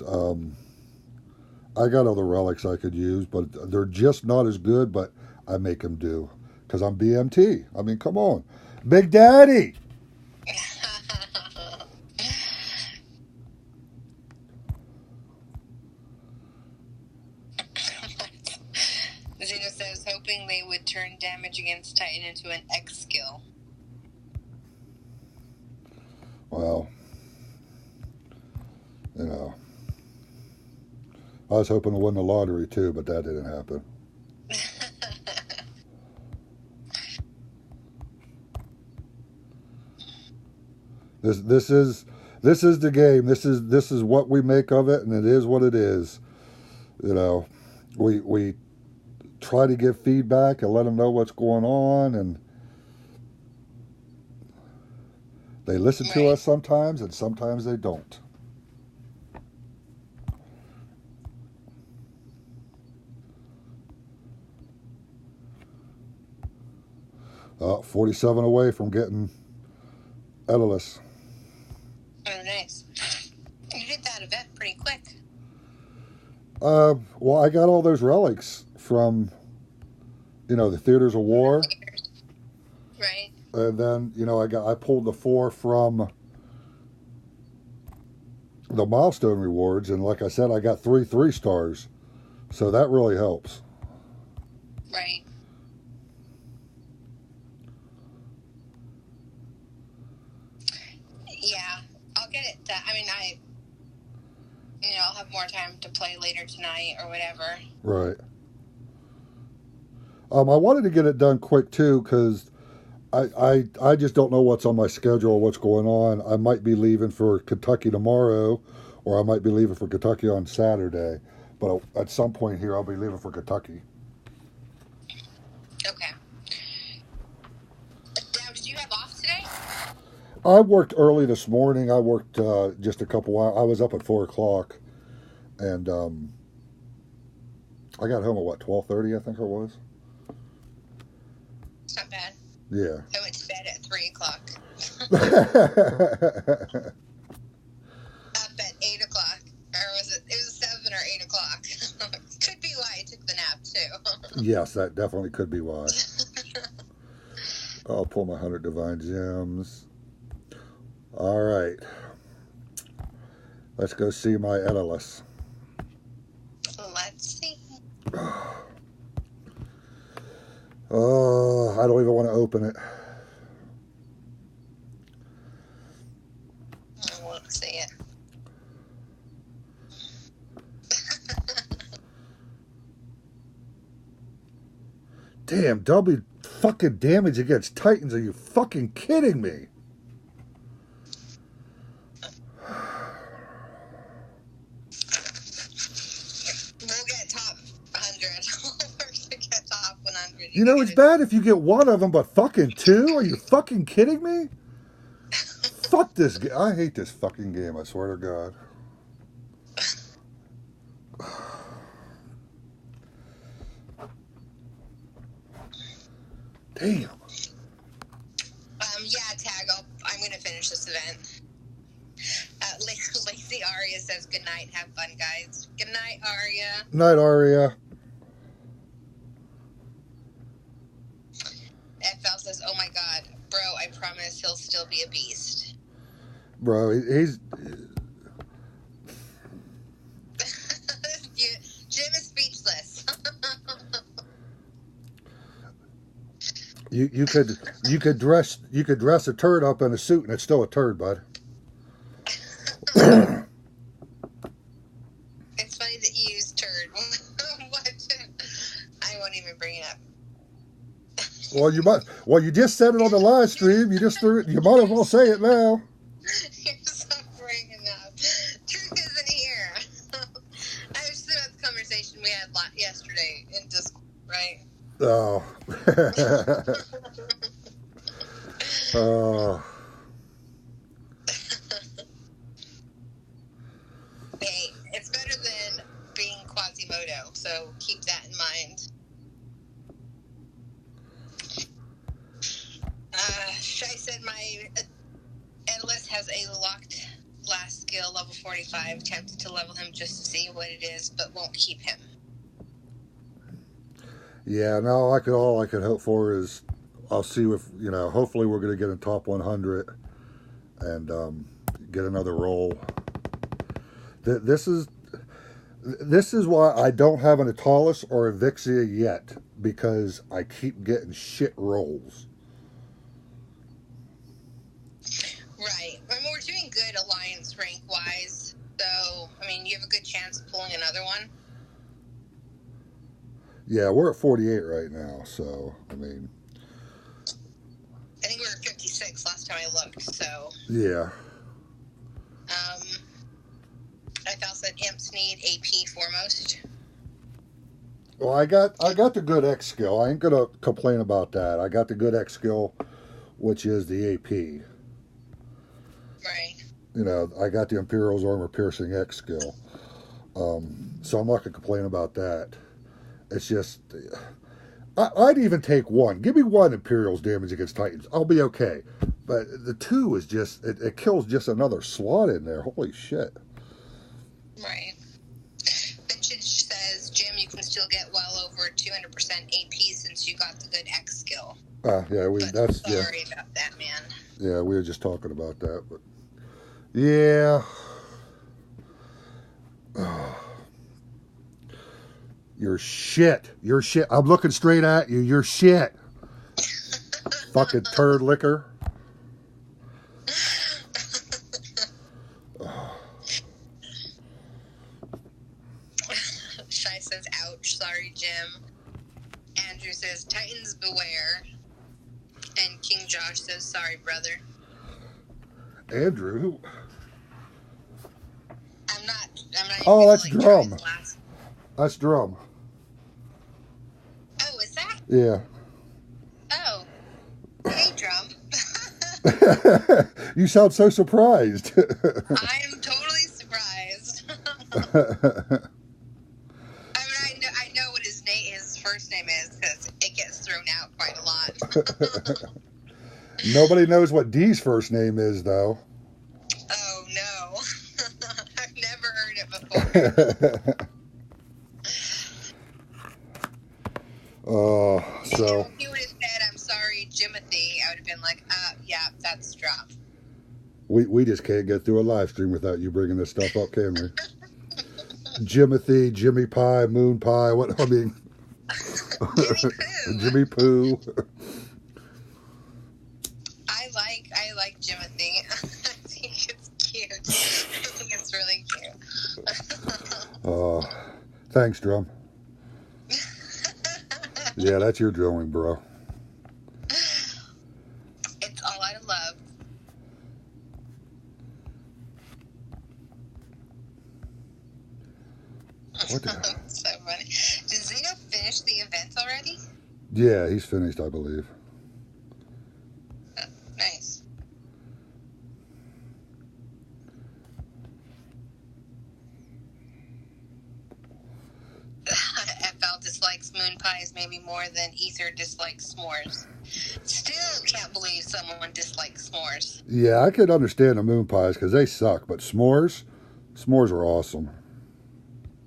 I got other relics I could use, but they're just not as good. But I make them do because I'm BMT. I mean, come on, Big Daddy. Zeno says, hoping they would turn damage against Titan into an X skill. Well, I was hoping to win the lottery too, but that didn't happen. this is the game. This is what we make of it, and it is what it is. You know, we try to give feedback and let them know what's going on, and they listen to us sometimes, and sometimes they don't. 47 away from getting Edalus. Oh, nice. You did that event pretty quick. Well, I got all those relics from, the Theaters of War. Right. And then, I pulled the 4 from the milestone rewards, and like I said, I got 3 stars. So that really helps. Right. Yeah, I'll get it done. I mean, I'll have more time to play later tonight or whatever. Right. I wanted to get it done quick too, because I just don't know what's on my schedule or what's going on. I might be leaving for Kentucky tomorrow, or I might be leaving for Kentucky on Saturday. But at some point here, I'll be leaving for Kentucky. Okay. Now, did you have off today? I worked early this morning. I worked just a couple hours. I was up at 4 o'clock, and I got home at 12:30, I think it was. It's not bad. Yeah. I went to bed at 3 o'clock. Up at 8 o'clock. Or was it? It was 7 or 8 o'clock. Could be why I took the nap, too. Yes, that definitely could be why. I'll pull my 100 Divine Gems. All right. Let's go see my Edalus. Let's see. Oh, I don't even want to open it. I won't see it. Damn, double fucking damage against Titans. Are you fucking kidding me? We'll get top 100. We'll work to get top 100. It's bad if you get one of them, but fucking 2? Are you fucking kidding me? Fuck this game. I hate this fucking game, I swear to God. Damn. Yeah, Tag, I'm going to finish this event. Lacey Aria says, good night. Have fun, guys. Good night, Aria. Night, Aria. FL says, oh my God. Bro, I promise he'll still be a beast. Bro, he's... Jim is speechless. You could dress a turd up in a suit and it's still a turd, bud. It's funny that you use turd. What? I won't even bring it up. Well, you just said it on the live stream. You just threw it. You might as well say it now. You're suffering enough. Truth isn't here. I was just about the conversation we had yesterday in Discord, right? Oh. Oh. Hey, it's better than being Quasimodo, so keep that in mind. Shai said my Endless has a locked last skill, level 45. Tempted to level him just to see what it is, but won't keep him. Yeah, no, all I could hope for is I'll see if, hopefully we're going to get in top 100 and get another roll. This is why I don't have an Atalis or a Vixia yet, because I keep getting shit rolls. Right. I mean, we're doing good alliance rank-wise, so, you have a good chance of pulling another one. Yeah, we're at 48 right now, so, I think we were at 56 last time I looked, so... Yeah. pimps need AP foremost. Well, I got the good X skill. I ain't gonna complain about that. I got the good X skill, which is the AP. Right. You know, I got the Imperial's armor piercing X skill. So I'm not gonna complain about that. It's just, I'd even take one. Give me one Imperial's damage against Titans. I'll be okay. But the 2 is just, it kills just another slot in there. Holy shit. Right. Vintage says, Jim, you can still get well over 200% AP since you got the good X skill. Yeah, But sorry about that, man. Yeah, we were just talking about that, but yeah. You're shit. You're shit. I'm looking straight at you. You're shit. Fucking turd liquor. Shai says, ouch, sorry, Jim. Andrew says, Titans beware. And King Josh says, sorry, brother. Andrew? I'm not Oh, that's even, Drum. That's Drum. Oh, is that? Yeah. Oh. Hey, Drum. You sound so surprised. I am totally surprised. I know what his first name is because it gets thrown out quite a lot. Nobody knows what Dee's first name is, though. Oh, no. I've never heard it before. So. If he would have said, I'm sorry, Jimothy, I would have been like, yeah, that's Drum. We just can't get through a live stream without you bringing this stuff up, can we? Jimothy, Jimmy Pie, Moon Pie, what, I mean. Jimmy Poo. I like Jimothy. I think it's cute. I think it's really cute. Thanks, Drum. Yeah, that's your drawing, bro. It's all out of love. What the hell? So funny. Did Zeno finish the event already? Yeah, he's finished, I believe. Oh, nice. FL dislikes moon pies maybe more than Ether dislikes s'mores. Still can't believe someone dislikes s'mores. Yeah, I could understand the moon pies because they suck, but s'mores are awesome.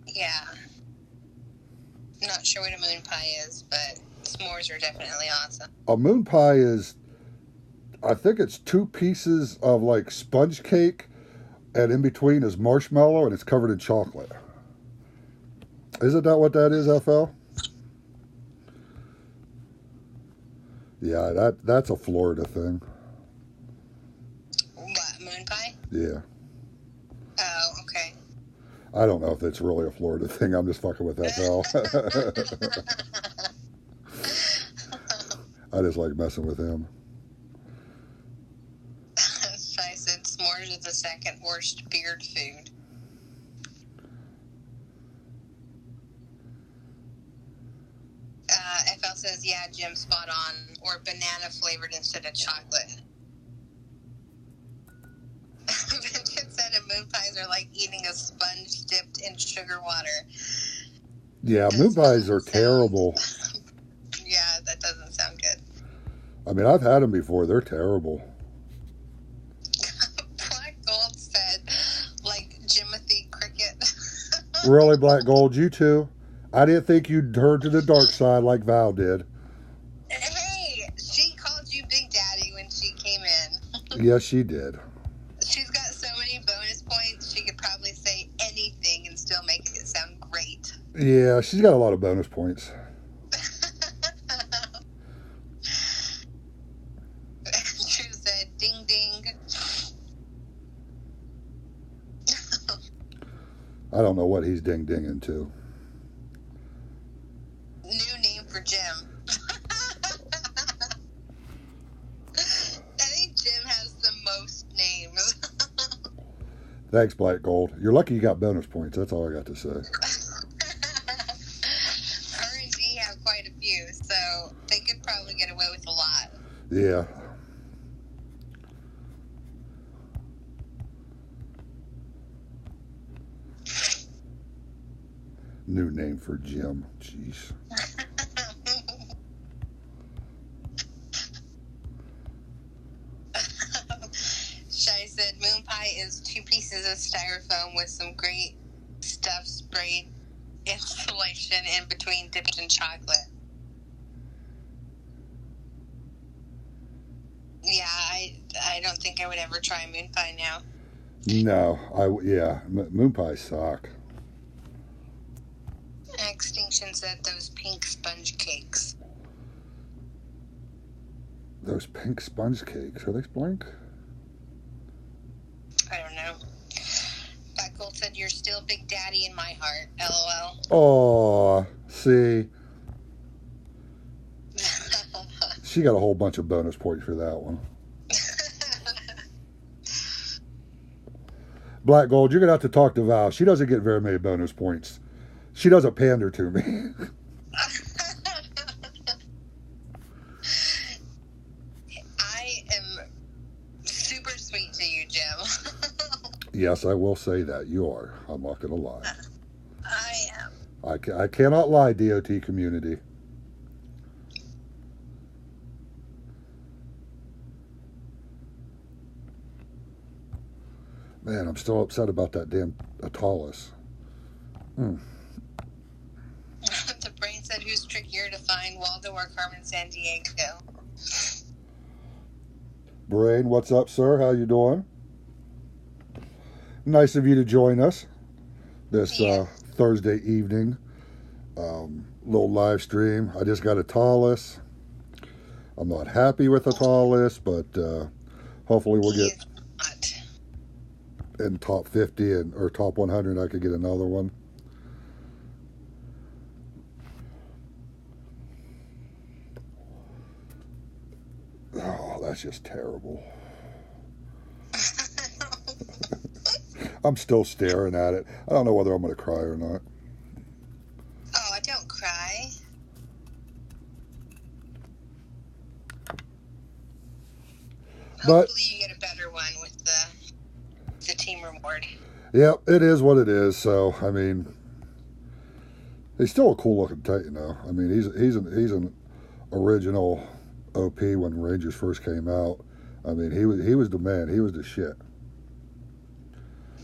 Yeah. Not sure what a moon pie is, but s'mores are definitely awesome. A moon pie is, I think it's 2 pieces of like sponge cake, and in between is marshmallow, and it's covered in chocolate. Isn't that what that is, FL? Yeah, that's a Florida thing. What, moon pie? Yeah. Oh, okay. I don't know if it's really a Florida thing. I'm just fucking with FL. I just like messing with him. I said s'mores is the second worst beard food. FL says, yeah, Jim, spot on. Or banana flavored instead of chocolate. Vincent said moon pies are like eating a sponge dipped in sugar water. Yeah, moon pies are terrible. Yeah, that doesn't sound good. I mean, I've had them before. They're terrible. Black Gold said, like Jimothy Cricket. Really, Black Gold? You too? I didn't think you'd turn to the dark side like Val did. Hey, she called you Big Daddy when she came in. Yes, she did. She's got so many bonus points, she could probably say anything and still make it sound great. Yeah, she's got a lot of bonus points. Drew said, ding ding. I don't know what he's ding-dinging to. New name for Jim. I think Jim has the most names. Thanks, Black Gold. You're lucky you got bonus points. That's all I got to say. R&D have quite a few, so they could probably get away with a lot. Yeah. New name for Jim. Jeez. Shai said moon pie is 2 pieces of styrofoam with some great stuff sprayed insulation in between dipped in chocolate. Yeah, I don't think I would ever try moon pie now. No, moon pies suck. Extinction said those pink sponge cakes. Those pink sponge cakes, are they blank? I don't know. Black Gold said you're still Big Daddy in my heart. LOL. Oh, see. She got a whole bunch of bonus points for that one. Black Gold, you're going to have to talk to Val. She doesn't get very many bonus points. She doesn't pander to me. I am super sweet to you, Jim. Yes, I will say that. You are. I'm not going to lie. I am. I cannot lie, DOT community. Man, I'm still upset about that damn Atalis. The brain said who's trickier to find, Waldo or Carmen Sandiego? Brain, what's up, sir? How you doing? Nice of you to join us this Thursday evening. Little live stream. I just got Atalis. I'm not happy with Atalis, but hopefully we'll get in top 50 or top 100. I could get another one. Oh, that's just terrible. I'm still staring at it. I don't know whether I'm going to cry or not. Oh, don't cry. But hopefully you get a better one with the team reward. Yeah, it is what it is. So, I mean, he's still a cool looking Titan, though. I mean, he's an original OP when Rangers first came out. I mean, he was the man. He was the shit.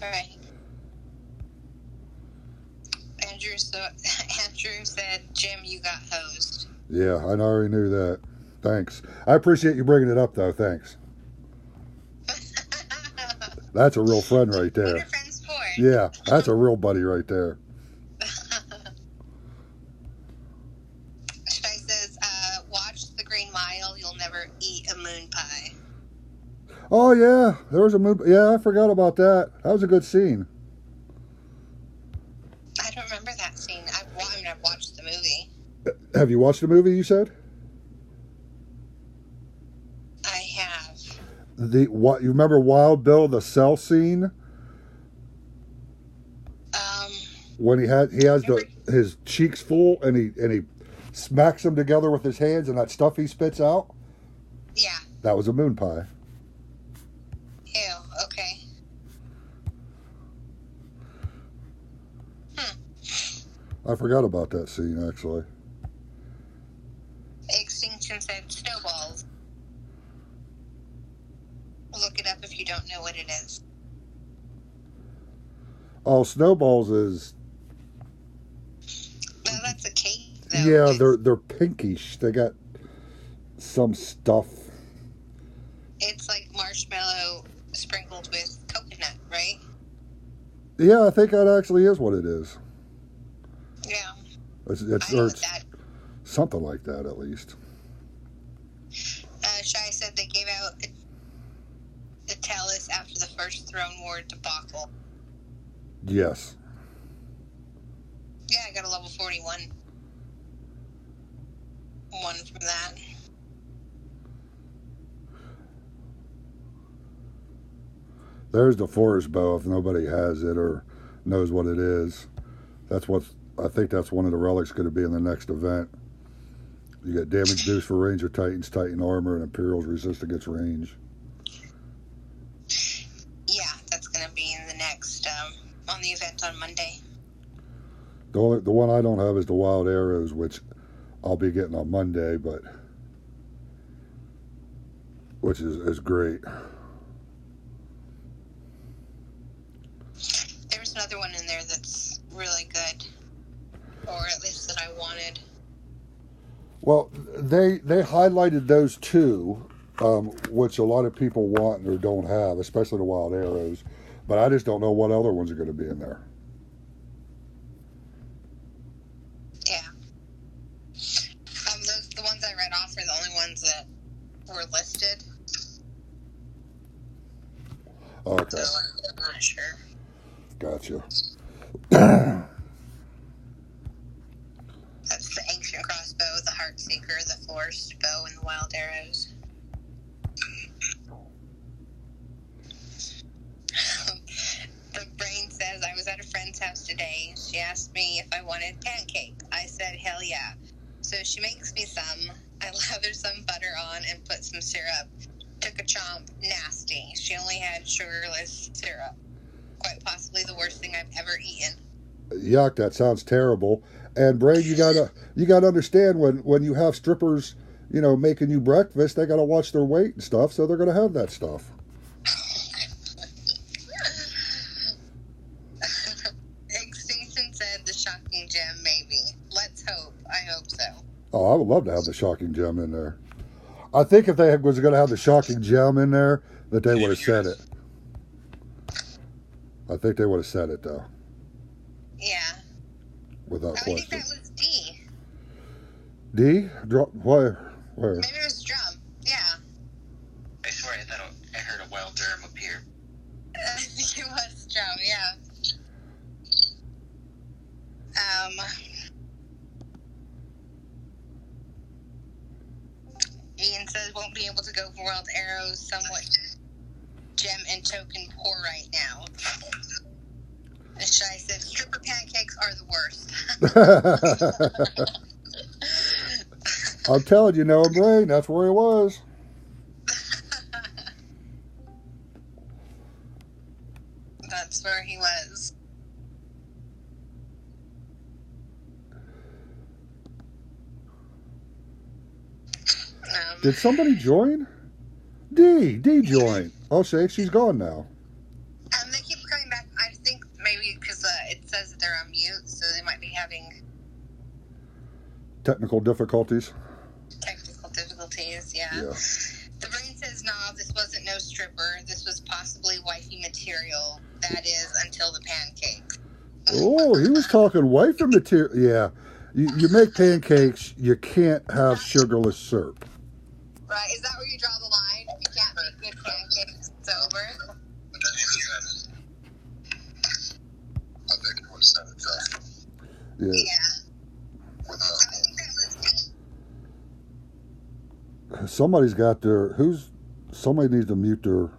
Right. Andrew said, Jim, you got hosed. Yeah, I already knew that. Thanks. I appreciate you bringing it up, though. Thanks. That's a real friend right there. What are friends for? Yeah, that's a real buddy right there. Shai says, watch The Green Mile. You'll never eat a moon pie. Oh, yeah. There was a moon. Yeah, I forgot about that. That was a good scene. I don't remember that scene. I've watched the movie. Have you watched the movie, you said? I have. You remember Wild Bill, the cell scene? When he has his cheeks full and he smacks them together with his hands and that stuff he spits out? Yeah. That was a moon pie. Ew, okay. I forgot about that scene, actually. Extinction said snowballs. Look it up if you don't know what it is. Oh, snowballs is... Well, that's a cake, though. Yeah, they're pinkish. They got some stuff. It's like marshmallow sprinkled with coconut, right? Yeah, I think that actually is what it is. Yeah. It's I know that. Something like that, at least. Shai said they gave out a Talus after the first Throne War debacle. Yes. Yeah, I got a level 41. One from that. There's the forest bow if nobody has it or knows what it is. That's what I think that's one of the relics going to be in the next event. You get damage boost for Ranger Titans, Titan armor, and Imperials resist against range. Yeah, that's going to be in the next, on the event on Monday. The one I don't have is the Wild Arrows, which I'll be getting on Monday, but which is great. There's another one in there that's really good, or at least that I wanted. Well, they highlighted those two, which a lot of people want or don't have, especially the Wild Arrows. But I just don't know what other ones are going to be in there. Yeah. The ones I read off are the only ones that were listed. Okay. So I'm not sure. Gotcha. That's the Ancient Crossbow, the Heartseeker, the Forest Bow, and the Wild Arrows. The Brain says, I was at a friend's house today. She asked me if I wanted pancake. I said, hell yeah. So she makes me some. I lather some butter on and put some syrup. Took a chomp. Nasty. She only had sugarless syrup. Quite possibly the worst thing I've ever eaten. Yuck, that sounds terrible. And Brain, you gotta understand when you have strippers, making you breakfast, they gotta watch their weight and stuff, so they're gonna have that stuff. Extinction said the shocking gem, maybe. Let's hope. I hope so. Oh, I would love to have the shocking gem in there. I think if they was gonna have the shocking gem in there, that they would have said it. I think they would have said it though. Yeah. Without question. I think that was D. D? Where? Maybe it was drum. Yeah. I swear I heard a wild germ appear. I think it was drum, yeah. Ian says won't be able to go for Wild Arrows, somewhat gem and token poor right now. And Shai said stripper pancakes are the worst. I'm telling you, Noah Brain, that's where he was. That's where he was. Did somebody join? D joined. Oh, shit, she's gone now. They keep coming back. I think maybe because it says that they're on mute, so they might be having Technical difficulties. Yeah. The Brain says, nah, this wasn't no stripper. This was possibly wifey material. That is, until the pancake. Oh, he was talking wifey material. Yeah. You make pancakes, you can't have sugarless syrup. Right, is that where you draw the line? You can't make good pancakes sober? I think it was said it, Yeah. Yeah. I think that was Somebody's got their somebody needs to mute their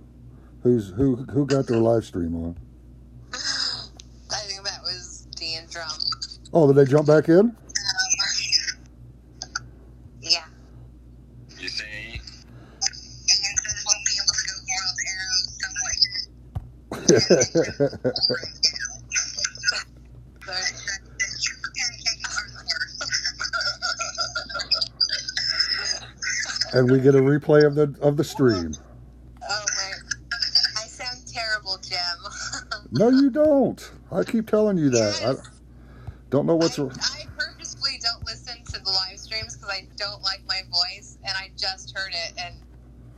who got their live stream on. I think that was D and Drum. Oh, did they jump back in? Yeah. You say? Ian says won't be able to go Wild Arrows, somewhat. And we get a replay of the stream. Oh my! I sound terrible, Jim. No, you don't. I keep telling you that. Yes. I don't know what's wrong. I purposefully don't listen to the live streams because I don't like my voice, and I just heard it, and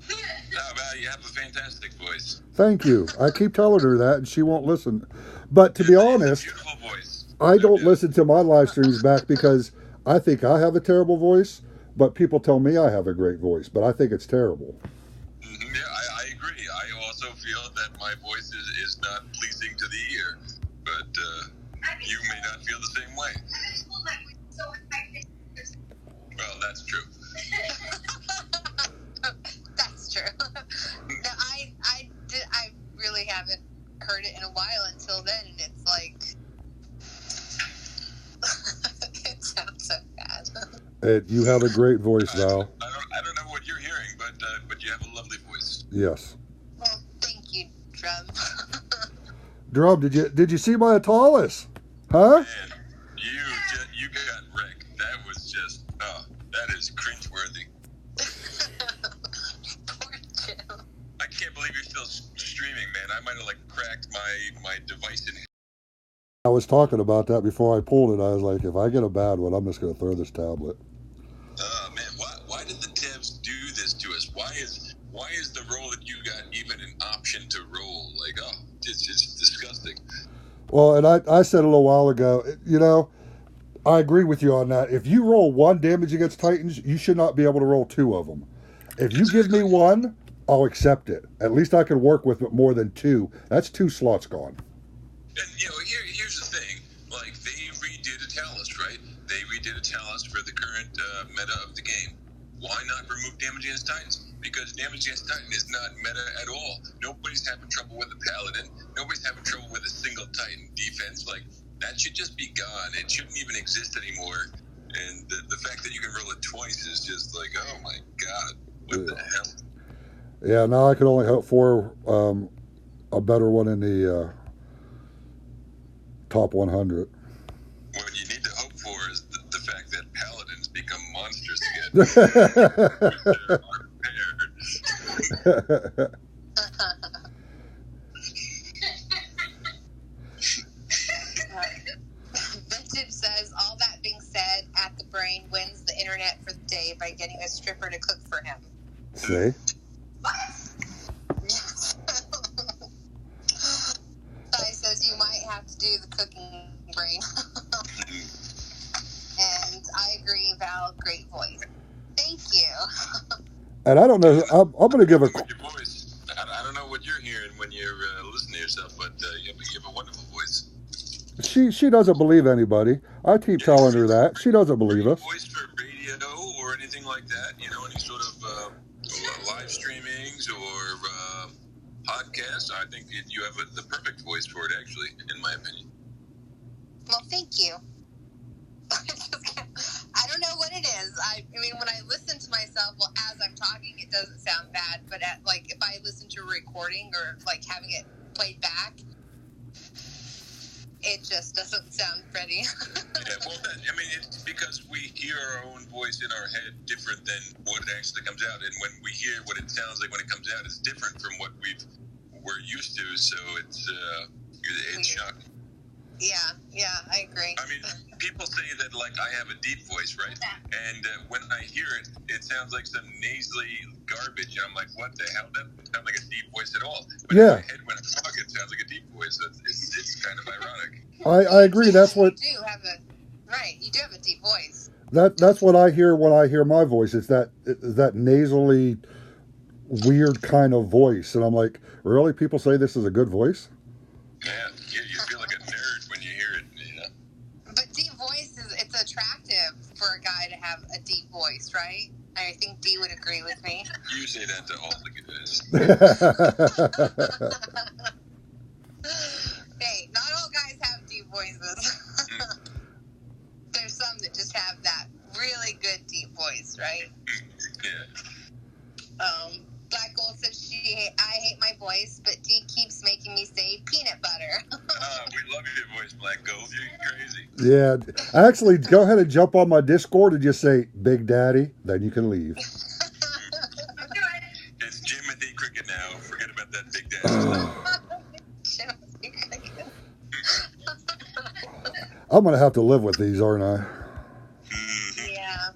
Well, you have a fantastic voice. Thank you. I keep telling her that, and she won't listen. But to be honest, Beautiful voice. I don't listen to my live streams back because I think I have a terrible voice, but people tell me I have a great voice, but I think it's terrible. Yeah, I agree. I also feel that my voice is not pleasing to the ear, but you may not feel the same way. Well, that's true. that's true. No, I really haven't while until then, and it's like it sounds so bad. You have a great voice, Val. I don't know what you're hearing, but you have a lovely voice. Yes. Well, thank you, Drum. Drum, did you see my Atalis? Huh? Man, you got wrecked. That was just that is cringeworthy. Poor Jim. I can't believe you're still streaming, man. I might have cracked my device in. I was talking about that before I pulled it. I was like, if I get a bad one, I'm just going to throw this tablet. Man, why did the devs do this to us? Why is the roll that you got even an option to roll? It's disgusting. Well, and I said a little while ago, I agree with you on that. If you roll 1 damage against Titans, you should not be able to roll 2 of them. If you give me 1, I'll accept it. At least I can work with it more than 2. That's 2 slots gone. And here's the thing: they redid Atalis, right? They redid Atalis for the current meta of the game. Why not remove damage against Titans? Because damage against Titan is not meta at all. Nobody's having trouble with a Paladin. Nobody's having trouble with a single Titan defense. That should just be gone. It shouldn't even exist anymore. And the fact that you can roll it twice is just oh my god, what the hell? Yeah, now I can only hope for a better one in the top 100. What you need to hope for is the fact that Paladins become monsters again. Vintage says, all that being said, At the Brain wins the internet for the day by getting a stripper to cook for him. See? Sai says you might have to do the cooking, Brain. And I agree, Val, great voice. Thank you. And I don't know, I'm going to give a... Your voice, I don't know what you're hearing when you're listening to yourself, but you have a wonderful voice. She doesn't believe anybody. I keep telling her that. She doesn't believe us. Voice for radio or anything like that, any sort of live streamings or podcasts. I think you have the perfect voice for it, actually, in my opinion. Well, thank you. I don't know what it is. I mean, when I listen to myself, as I'm talking, it doesn't sound bad. But if I listen to a recording or having it played back, it just doesn't sound pretty. Yeah, well, it's because we hear our own voice in our head different than what it actually comes out, and when we hear what it sounds like when it comes out, it's different from what we're used to. So it's shocking. Yeah, I agree. I mean, people say that I have a deep voice, right? And when I hear it, it sounds like some nasally garbage, and I'm like, what the hell? That doesn't sound like a deep voice at all. But in my head, when I talk, it sounds like a deep voice. So it's kind of ironic. I agree. That's what you do have a deep voice. That's what I hear when I hear my voice. It's that nasally, weird kind of voice, and I'm like, really? People say this is a good voice? Yeah, you feel like a nerd when you hear it. But deep voice it's attractive for a guy to have a deep voice, right? I think Dee would agree with me. You say that to all the guys. Hey, not all guys have deep voices. There's some that just have that really good deep voice, right? Yeah. Black Gold says I hate my voice, but Dee keeps making me say peanut butter. We love your voice, Black Gold. You're crazy. Yeah. Actually, go ahead and jump on my Discord and just say, Big Daddy, then you can leave. It's Jim and D Cricket now. Forget about that Big Daddy stuff. I'm going to have to live with these, aren't I? Yeah,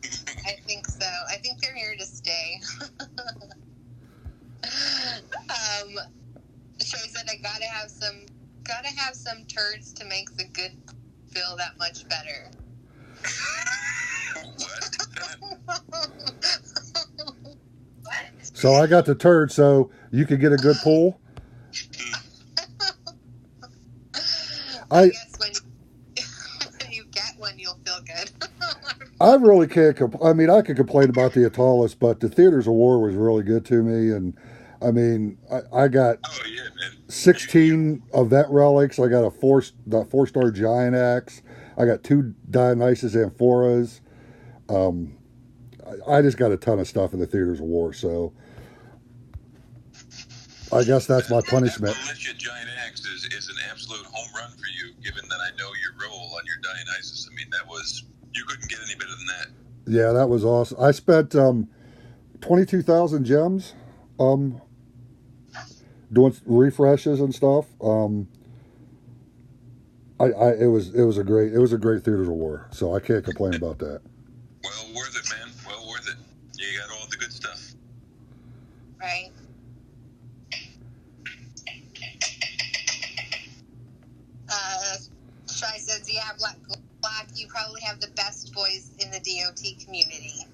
I think so. I think they're here to stay. Shay said I gotta have some turds to make the good feel that much better. What? So I got the turd, so you could get a good pull. I guess when you get one, you'll feel good. I really can't. I mean, I could complain about the Atalis, but the Theaters of War was really good to me, and I mean, I got Oh yeah, man. 16 event relics. I got the 4-star giant axe. I got 2 Dionysus amphoras. I just got a ton of stuff in the Theaters of War, so I guess that's my punishment. That militia giant axe is an absolute home run for you, given that I know your roll on your Dionysus. I mean, you couldn't get any better than that. Yeah, that was awesome. I spent 22,000 gems doing refreshes and stuff. It was a great Theaters of War, so I can't complain about that. Well worth it, man. Well worth it. You got all the good stuff. Right. Shai says, yeah, Black, you probably have the best voice in the DOT community.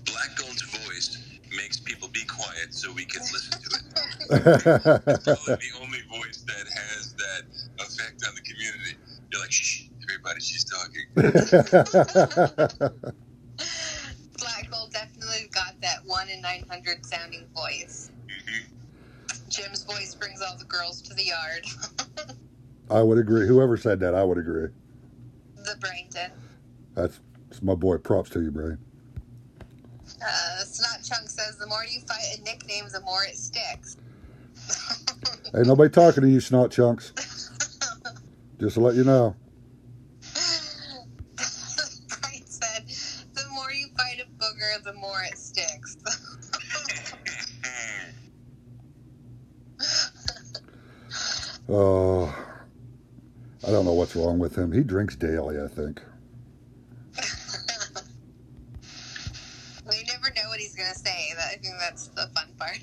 Black Gold's voice makes people be quiet so we can listen to it. It's probably the only voice that has that effect on the community. You're like, shh, everybody, she's talking. Black Gold definitely got that 1 in 900 sounding voice. Mm-hmm. Jim's voice brings all the girls to the yard. I would agree. Whoever said that, I would agree. The brain did. That's my boy. Props to you, Brain. Snot Chunk says, the more you fight a nickname, the more it sticks. Ain't nobody talking to you, Snot Chunks. Just to let you know. Brian said, the more you fight a booger, the more it sticks. Oh, I don't know what's wrong with him. He drinks daily, I think. We never know what he's going to say. I think that's the fun part.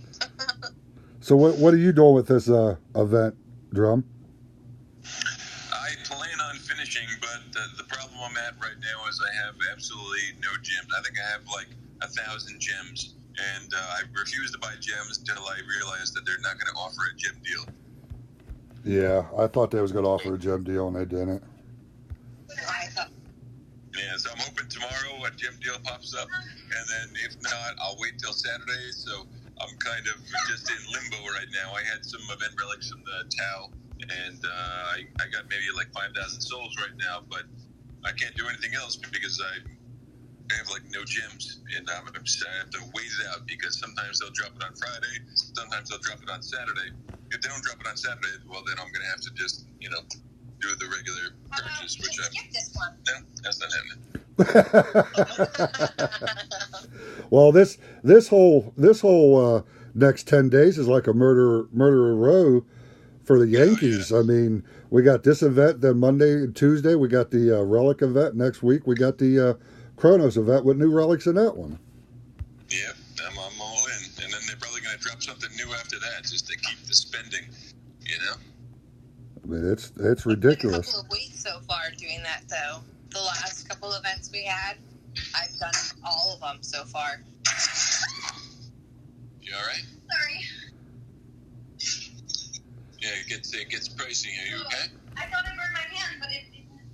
So what are you doing with this event, Drum? I plan on finishing, but the problem I'm at right now is I have absolutely no gems. I think I have like 1,000 gems, and I refuse to buy gems until I realize that they're not going to offer a gem deal. Yeah, I thought they was going to offer a gem deal, and they didn't. Yeah, so I'm hoping tomorrow a gem deal pops up, and then if not, I'll wait till Saturday. So I'm kind of just in limbo right now. I had some event relics from the Tau, and I got maybe like 5,000 souls right now, but I can't do anything else because I have like no gems, and I have to wait it out because sometimes they'll drop it on Friday, sometimes they'll drop it on Saturday. If they don't drop it on Saturday, well then I'm gonna have to just do the regular purchase, which I'm. Skip this one. No, that's not happening. Well, this whole next 10 days is like a murder row for the Yankees. Yeah. I mean, we got this event, then Monday and Tuesday we got the relic event. Next week we got the Kronos event with new relics in that one. Yep, I'm all in, and then they're probably gonna drop something new after that just to keep the spending. I mean, it's ridiculous. A couple of weeks so far doing that, though. The last couple events we had, I've done all of them so far. You all right? Sorry. Yeah, it gets pricey. Are you okay? I thought I burned my hand, but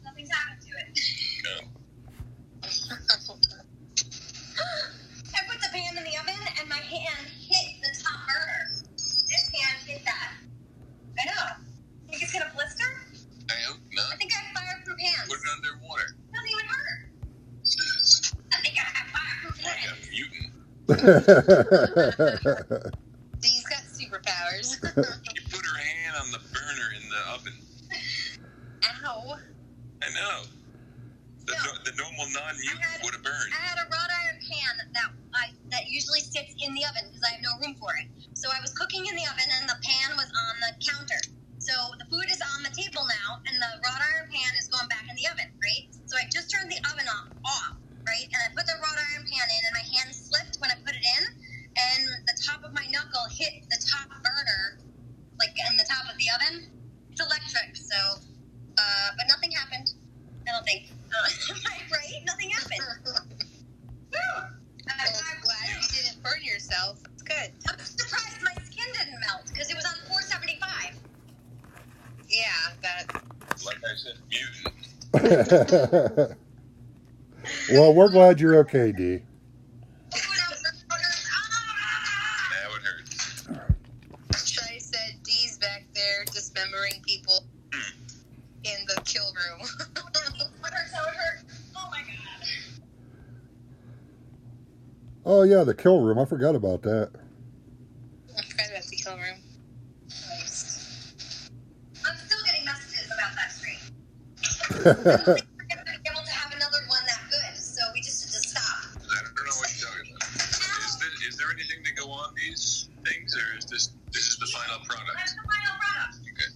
nothing's happened to it. No. I put the pan in the oven, and my hand hit the top burner. This hand hit that. I know. Think it's gonna blister? I hope not. I think I have fireproof hands. Put it underwater. Doesn't even hurt. I think I have fireproof Like hands. a mutant. Dee's got superpowers. She put her hand on the burner in the oven. Ow. I know. The normal non-mutant would have burned. I had a wrought iron pan that usually sits in the oven because I have no room for it. So I was cooking in the oven and the pan was on the counter. So the food is on the table now and the wrought iron pan is going back in the oven, right? So I just turned the oven off, right? And I put the wrought iron pan in and my hand slipped when I put it in and the top of my knuckle hit the top burner, like in the top of the oven. It's electric, so, but nothing happened. I don't think. Right? Nothing happened. I'm glad you didn't burn yourself. It's good. I'm surprised my skin didn't melt because it was on 475. Yeah, that. Like I said, mutant. Well, we're glad you're okay, Dee. Oh yeah, the kill room. I forgot about that. I forgot about the kill room. I'm still getting messages about that stream. I don't think we're going to be able to have another one that good, so we just had to stop. I don't know what you're talking about. Is there anything to go on these things, or is this is the final product? That's the final product. Okay.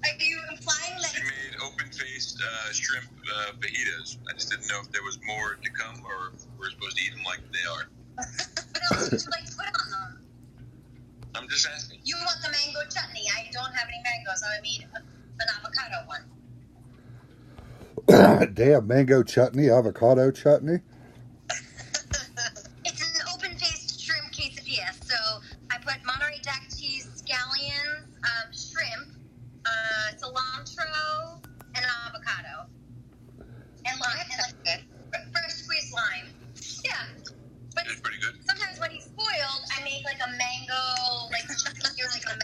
Are you implying that She made open-faced shrimp fajitas. I just didn't know if there was more to come, or if we're supposed to eat them like they are. what else would you like to put on them? I'm just asking. You want the mango chutney. I don't have any mangoes, so I made an avocado one. Damn, mango chutney, avocado chutney. It's an open-faced shrimp quesadilla. So I put Monterey Jack cheese, scallions, shrimp, cilantro, and avocado. And lime. Good. Fresh squeezed lime. Yeah. But It's pretty good. sometimes when he's spoiled, I make like a mango, like a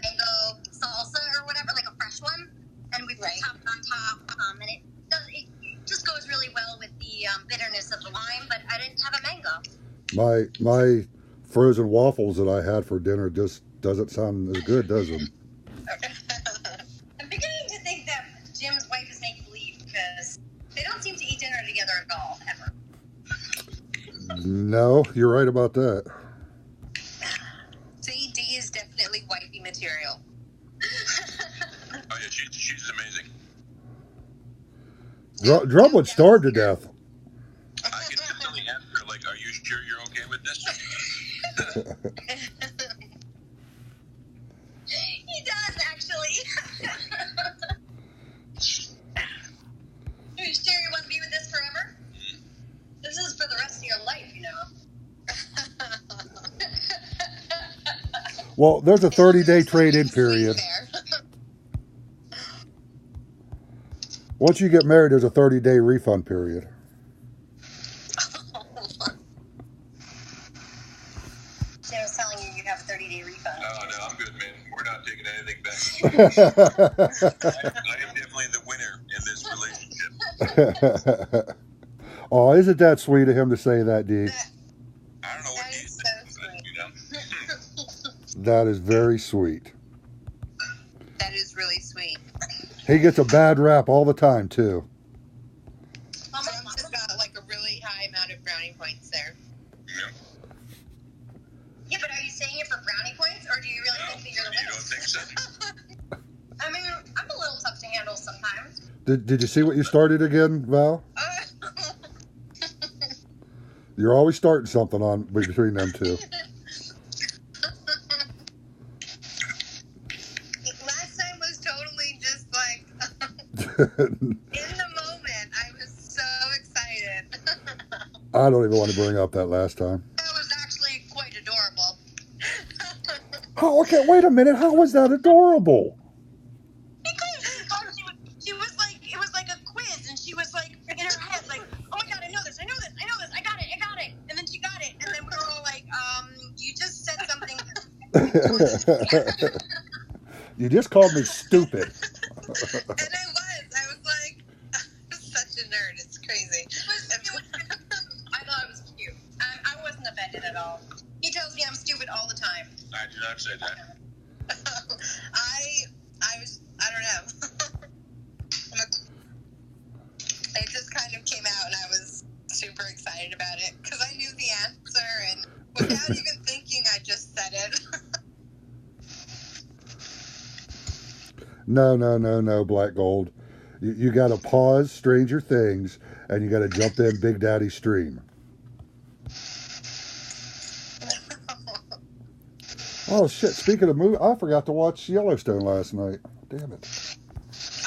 mango salsa or whatever, like a fresh one. And we put top on top. And it just goes really well with the bitterness of the lime, but I didn't have a mango. My frozen waffles that I had for dinner just doesn't sound as good, does it? I'm beginning to think that Jim's wife is make believe because they don't seem to eat dinner together at all, ever. No, you're right about that. See, D is definitely wifey material. Oh yeah, she's amazing. Drum would starve to death. I can definitely ask her, like, are you sure you're okay with this? He does, actually. Are you sure you want to be with this forever? This is for the rest of your life, you know. Well, there's a 30-day trade-in period. Once you get married, there's a 30-day refund period. Jim was telling you have a 30-day refund. Oh no, I'm good, man. We're not taking anything back. I am definitely the winner in this relationship. Oh, isn't that sweet of him to say that, Dee? I don't know what That he's is so thinking, sweet. you know. That is very sweet. That is really sweet. He gets a bad rap all the time, too. Trump's just got like a really high amount of brownie points there. Yeah. Yeah, but are you saying it for brownie points, or do you really No, think that you're the you winner? don't think so? I mean, I'm a little tough to handle sometimes. Did you see what you started again, Val? You're always starting something on between them two. Last time was totally just like in the moment. I was so excited. I don't even want to bring up that last time. That was actually quite adorable. Oh, okay, wait a minute. How was that adorable? Because she was like, it was like a quiz, and she was like in her head, like, oh my god, I know this, I got it, and then she got it, and then we were all like, you just said something. You just called me stupid. And I was like, such a nerd. It's crazy. I thought it was cute. I wasn't offended at all. He tells me I'm stupid all the time. I do not say that. I don't know. It just kind of came out, and I was super excited about it because I knew the answer, and without even thinking, I just said it. No, Black Gold. You got to pause Stranger Things, and you got to jump in Big Daddy Stream. Oh, shit. Speaking of movie, I forgot to watch Yellowstone last night. Damn it.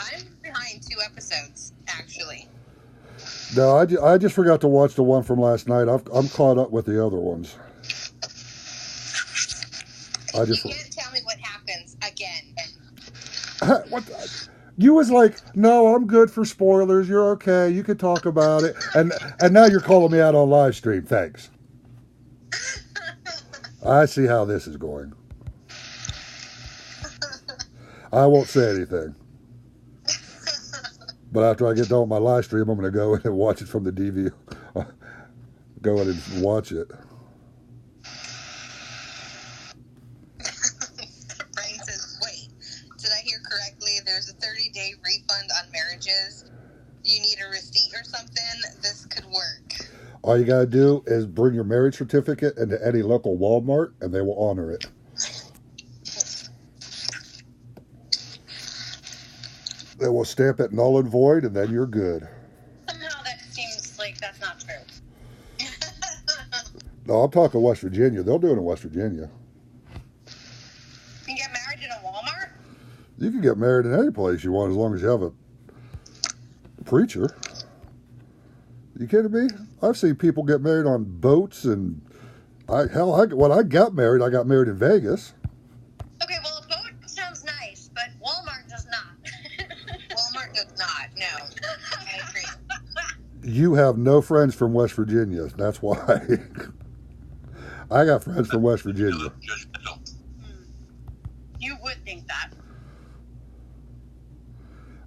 I'm behind 2 episodes, actually. No, I just forgot to watch the one from last night. I'm caught up with the other ones. You can't tell me what happens again. What? You was like, no, I'm good for spoilers. You're okay. You can talk about it. And now you're calling me out on live stream. Thanks. I see how this is going. I won't say anything. But after I get done with my live stream, I'm going to go in and watch it from the go in and watch it. Brian says, wait, did I hear correctly? There's a 30-day refund on marriages. You need a receipt or something? This could work. All you gotta do is bring your marriage certificate into any local Walmart, and they will honor it. They will stamp it null and void, and then you're good. Somehow that seems like that's not true. No, I'm talking West Virginia. They'll do it in West Virginia. You can get married in a Walmart? You can get married in any place you want as long as you have a preacher. You kidding me? I've seen people get married on boats, and when I got married in Vegas. Okay, well, a boat sounds nice, but Walmart does not. Walmart does not, no. I agree. You have no friends from West Virginia. That's why. I got friends from West Virginia. Judgmental. You would think that.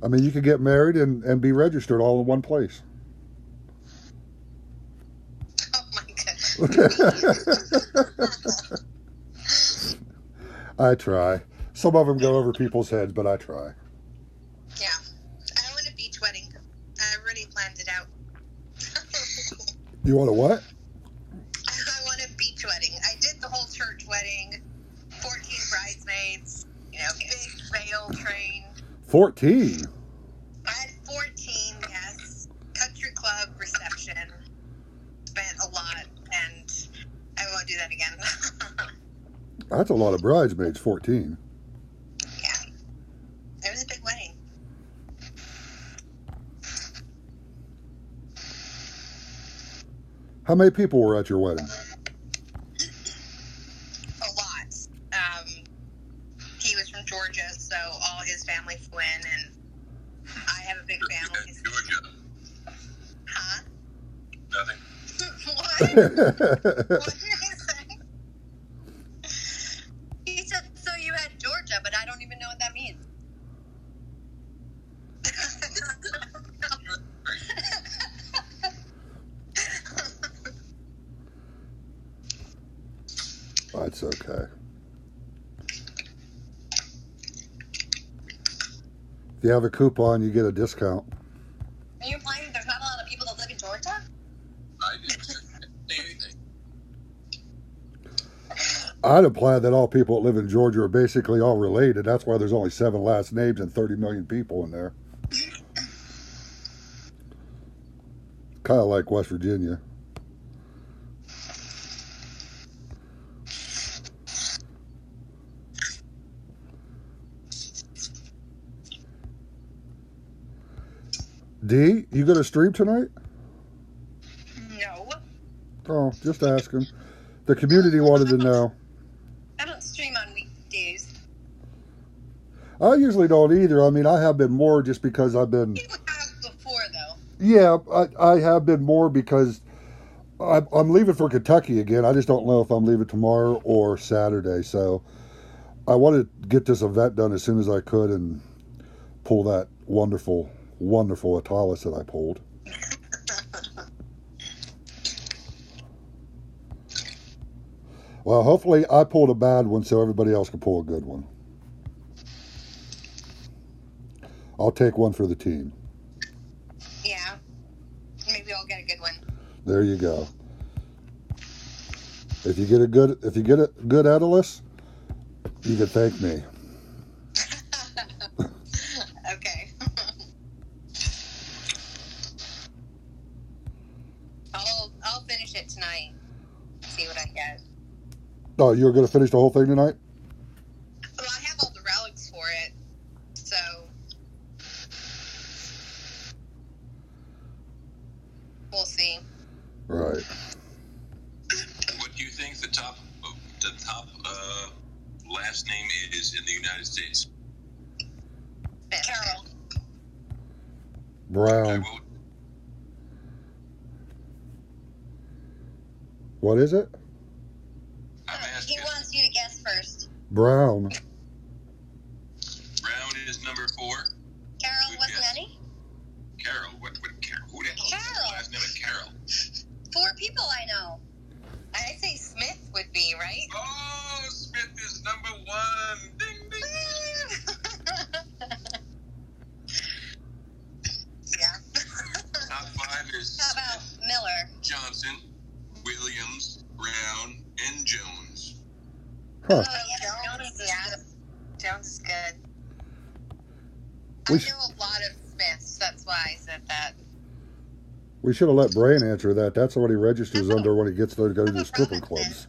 I mean, you could get married and be registered all in one place. Oh, my goodness. I try. Some of them go over people's heads, but I try. Yeah. I want a beach wedding. I already planned it out. You want a what? I want a beach wedding. I did the whole church wedding, 14 bridesmaids, big veil train. 14? I had 14, yes. Country club reception. Spent a lot, and I won't do that again. That's a lot of bridesmaids, 14. Yeah. It was a big wedding. How many people were at your wedding? A lot. He was from Georgia, so all his family flew in, and I have a big family. Georgia. Huh? Nothing. What? What did he say? He said, so you had Georgia, but I don't even know what that means. That's okay. If you have a coupon, you get a discount. Are you implying there's not a lot of people that live in Georgia? I didn't say anything. I'd imply that all people that live in Georgia are basically all related. That's why there's only 7 last names and 30 million people in there. Kind of like West Virginia. D, you gonna stream tonight? No. Oh, just asking. The community wanted to know. I don't stream on weekdays. I usually don't either. I mean, I have been more just because I've been... You have before, though. Yeah, I have been more because I'm leaving for Kentucky again. I just don't know if I'm leaving tomorrow or Saturday. So I wanted to get this event done as soon as I could and pull that wonderful Atalis that I pulled. Well, hopefully I pulled a bad one so everybody else can pull a good one. I'll take one for the team. Yeah. Maybe I'll get a good one. There you go. If you get a good Atalis, you can thank me. Okay. I'll finish it tonight. See what I get. Oh, you're going to finish the whole thing tonight? Well, I have all the relics for it, so we'll see. Right. What do you think the top last name is in the United States? Carol. Brown. What is it? I'm He asking. wants you to guess first. Brown. Brown is number 4. Carol Good wasn't guess. any? Carol. What Carol? Who the hell is the Carol. last name of Carol? 4 people I know Huh. Jones is good. We I know a lot of Smiths. That's why I said that. We should have let Brain answer that. That's what he registers under when he gets there to go to the stripper clubs.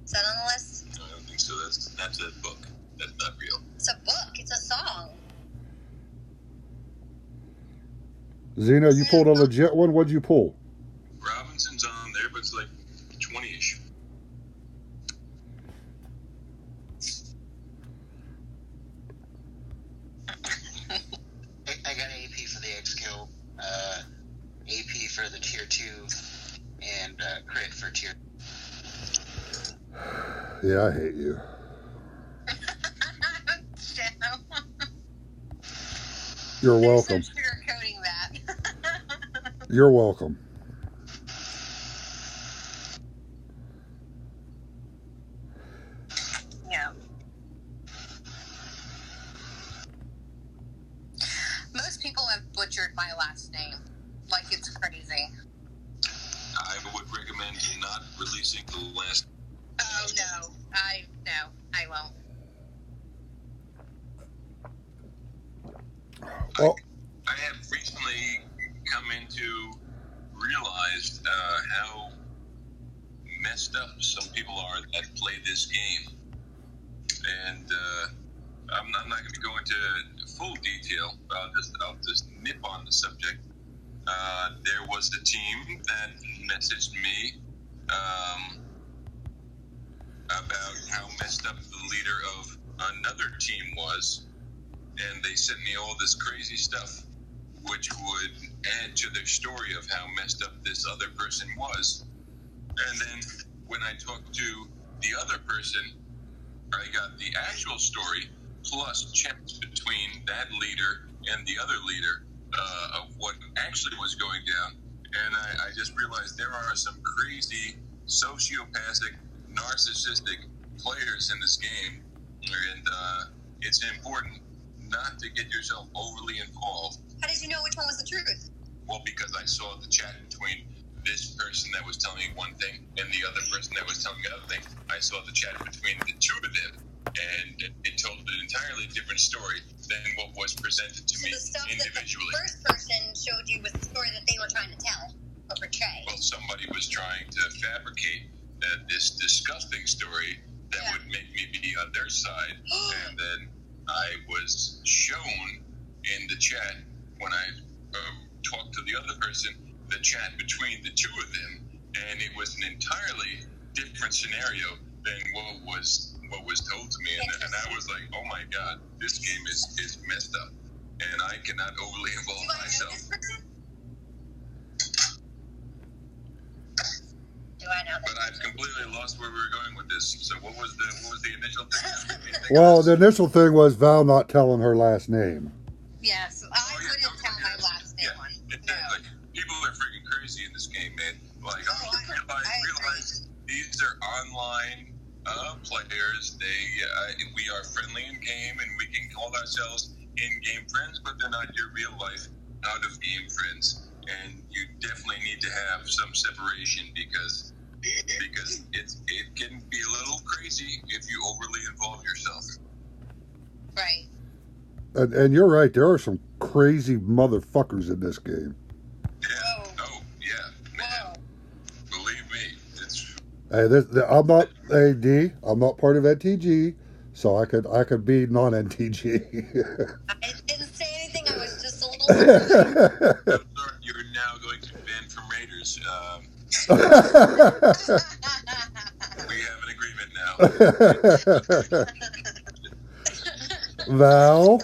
Is that on the list? I don't think so. That's a book. That's not real. It's a book. It's a song. Zeno, you pulled a legit one? What'd you pull? Robinson's on there, but it's like 20-ish. I got AP for the X-Kill, AP for the Tier 2, and crit for Tier. Yeah, I hate you. You're welcome. Thanks for sugarcoating that. You're welcome. Yeah. Most people have butchered my last name. Like it's crazy. I would recommend not releasing the last. Oh no. I won't. Well, I have recently come into realized how messed up some people are that play this game, and I'm not going to go into full detail. I'll just nip on the subject. There was a team that messaged me about how messed up the leader of another team was, and they sent me all this crazy stuff, which would add to their story of how messed up this other person was. And then when I talked to the other person, I got the actual story plus chats between that leader and the other leader of what actually was going down. And I just realized there are some crazy sociopathic, narcissistic players in this game, and it's important not to get yourself overly involved. How did you know which one was the truth? Well, because I saw the chat between this person that was telling me one thing and the other person that was telling me other thing. I saw the chat between the two of them, and it told an entirely different story than what was presented to me The stuff individually. that the first person showed you was the story that they were trying to tell or portray. Well, somebody was trying to fabricate this disgusting story that would make me be on their side, and then I was shown in the chat when I talked to the other person, the chat between the two of them, and it was an entirely different scenario than what was told to me, and I was like, oh my god, this game is messed up, and I cannot overly involve myself. Do I know But I've completely lost where we were going with this. So what was the initial thing? well, the initial thing was Val not telling her last name. Yes, I wouldn't tell my last name on. No. Like, people are freaking crazy in this game, man. Like, I realize these are online players. We are friendly in game, and we can call ourselves in-game friends, but they're not your real life out-of-game friends. And you definitely need to have some separation because it can be a little crazy if you overly involve yourself. Right. And you're right, there are some crazy motherfuckers in this game. Yeah. Whoa. Oh, yeah, man. Whoa. Believe me, it's. Hey, I'm not AD. I'm not part of NTG, so I could be non-NTG. I didn't say anything. I was just a little. I'm sorry, you're now going to be banned from Raiders. We have an agreement now. Val,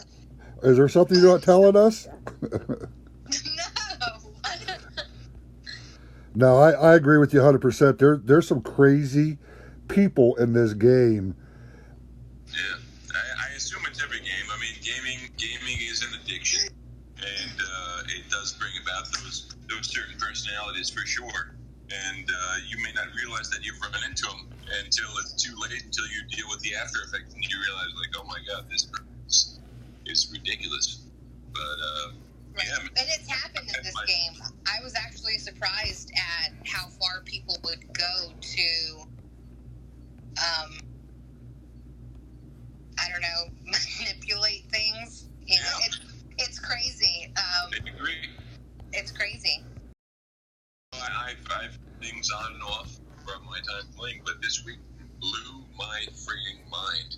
is there something you're not telling us? No, I agree with you 100%. There's some crazy people in this game. Yeah, I assume it's every game. I mean, gaming is an addiction, and it does bring about those certain personalities for sure. And you may not realize that you've run into them until it's too late, until you deal with the after effects, and you realize, like, oh my god, this is ridiculous. But yeah, And it's happened in this game. I was actually surprised at how far people would go to things on and off from my time playing, but this week blew my freaking mind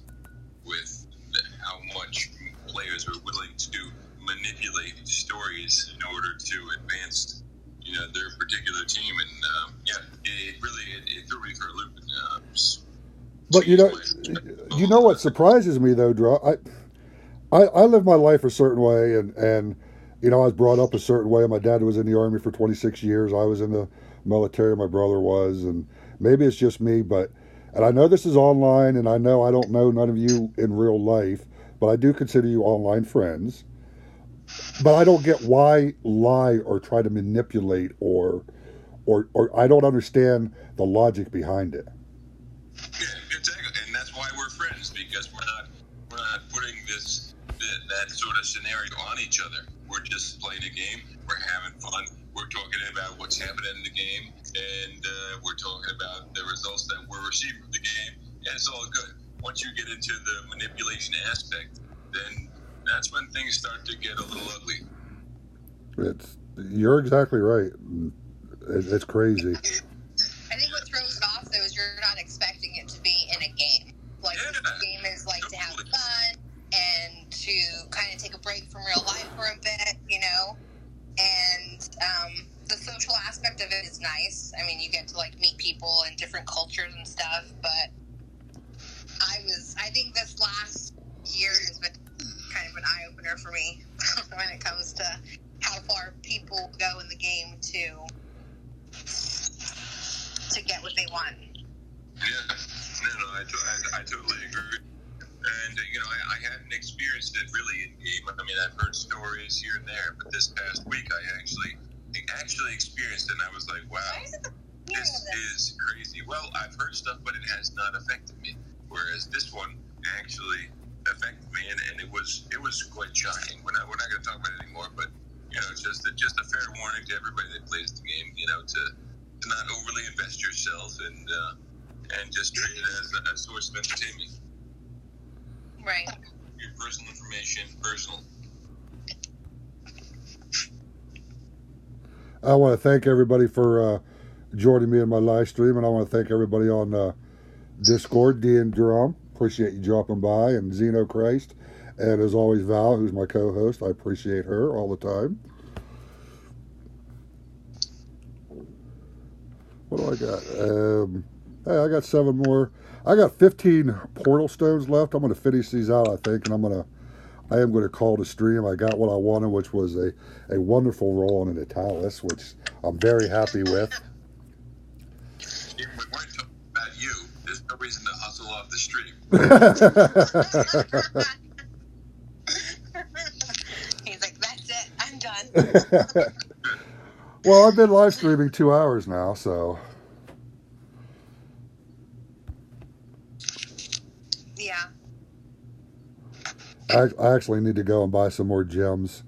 with how much players were willing to manipulate stories in order to advance, their particular team. And it threw me for a loop. But you know what surprises me though, Drew? I live my life a certain way, and I was brought up a certain way. My dad was in the Army for 26 years. I was in the military. My brother was, and maybe it's just me, and I know this is online, and I know I don't know none of you in real life, but I do consider you online friends. But I don't get why lie or try to manipulate or I don't understand the logic behind it. Yeah, exactly, and that's why we're friends, because we're not putting that sort of scenario on each other. We're just playing a game. We're having fun. We're talking about what's happening in the game, and we're talking about the results that we're receiving from the game, and it's all good. Once you get into the manipulation aspect, then that's when things start to get a little ugly. You're exactly right. It's crazy. I think what throws it off, though, is you're not expecting it to be in a game. Like, the game is like to have fun and to kind of take a break from real life for a bit, and the social aspect of it is nice. I mean, you get to meet people in different cultures and stuff, but I think this last year has been kind of an eye-opener for me when it comes to how far people go in the game to get what they want. Yeah, no, I totally agree. And, I hadn't experienced it really in game. I mean, I've heard stories here and there, but this past week I actually experienced it, and I was like, wow, this is crazy. Well, I've heard stuff, but it has not affected me. Whereas this one actually affected me, and it was quite shocking. We're not going to talk about it anymore, but, just a fair warning to everybody that plays the game, to not overly invest yourself and just treat it as a source of entertainment. Right. Your personal information, personal. I want to thank everybody for joining me in my live stream, and I want to thank everybody on Discord, D and Drum. Appreciate you dropping by, and Zeno Christ, and as always, Val, who's my co-host. I appreciate her all the time. What do I got? Hey, I got 7 more. I got 15 portal stones left. I'm going to finish these out, I think, and I am going to call the stream. I got what I wanted, which was a wonderful roll on an Italis, which I'm very happy with. If we weren't talking about you, there's no reason to hustle off the stream. He's like, that's it. I'm done. Well, I've been live streaming 2 hours now, so. Yeah. I actually need to go and buy some more gems.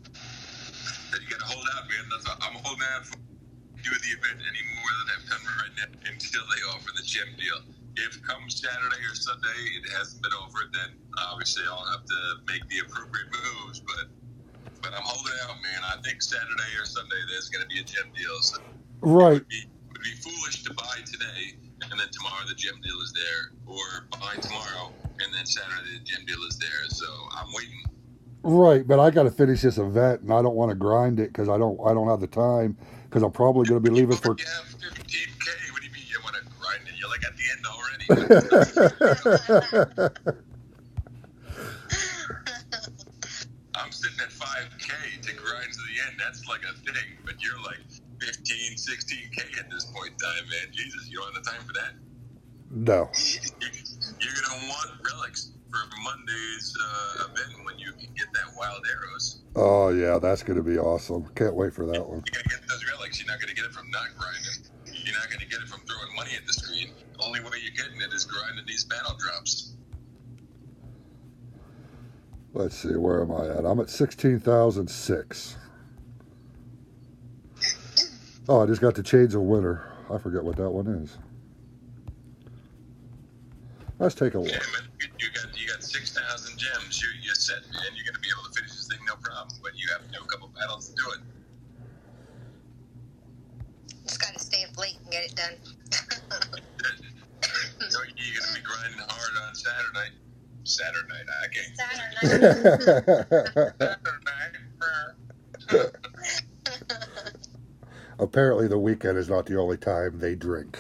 You gotta hold out, man. I'm holding out for do the event any more than I've done right now until they offer the gem deal. If come Saturday or Sunday it hasn't been offered, then obviously I'll have to make the appropriate moves. But I'm holding out, man. I think Saturday or Sunday there's going to be a gem deal. So right. It would be foolish to buy today and then tomorrow the gem deal is there, or buy tomorrow and then Saturday the gem deal is there. So I'm waiting. Right, but I got to finish this event, and I don't want to grind it because I don't have the time. Because I'm probably going to be leaving for. You have 15K. What do you mean you want to grind it? You're like at the end already. I'm sitting at 5K to grind to the end. That's like a thing, but you're like 15, 16K at this point in time, man. Jesus, you don't have the time for that? No. You're going to want relics for Monday's event when you can get that wild arrows. Oh, yeah, that's going to be awesome. Can't wait for that one. You got to get those relics. You're not going to get it from not grinding. You're not going to get it from throwing money at the screen. The only way you're getting it is grinding these battle drops. Let's see, where am I at? I'm at 16,006. Oh, I just got the Shades of Winter. I forget what that one is. Let's take a look. Yeah, man, you got 6,000 gems. You're set, man. You're going to be able to finish this thing no problem. But you have to do a couple battles to do it. Just got to stay up get done. So you're going to be grinding hard on Saturday. Saturday night, I can't. Saturday. Apparently, the weekend is not the only time they drink.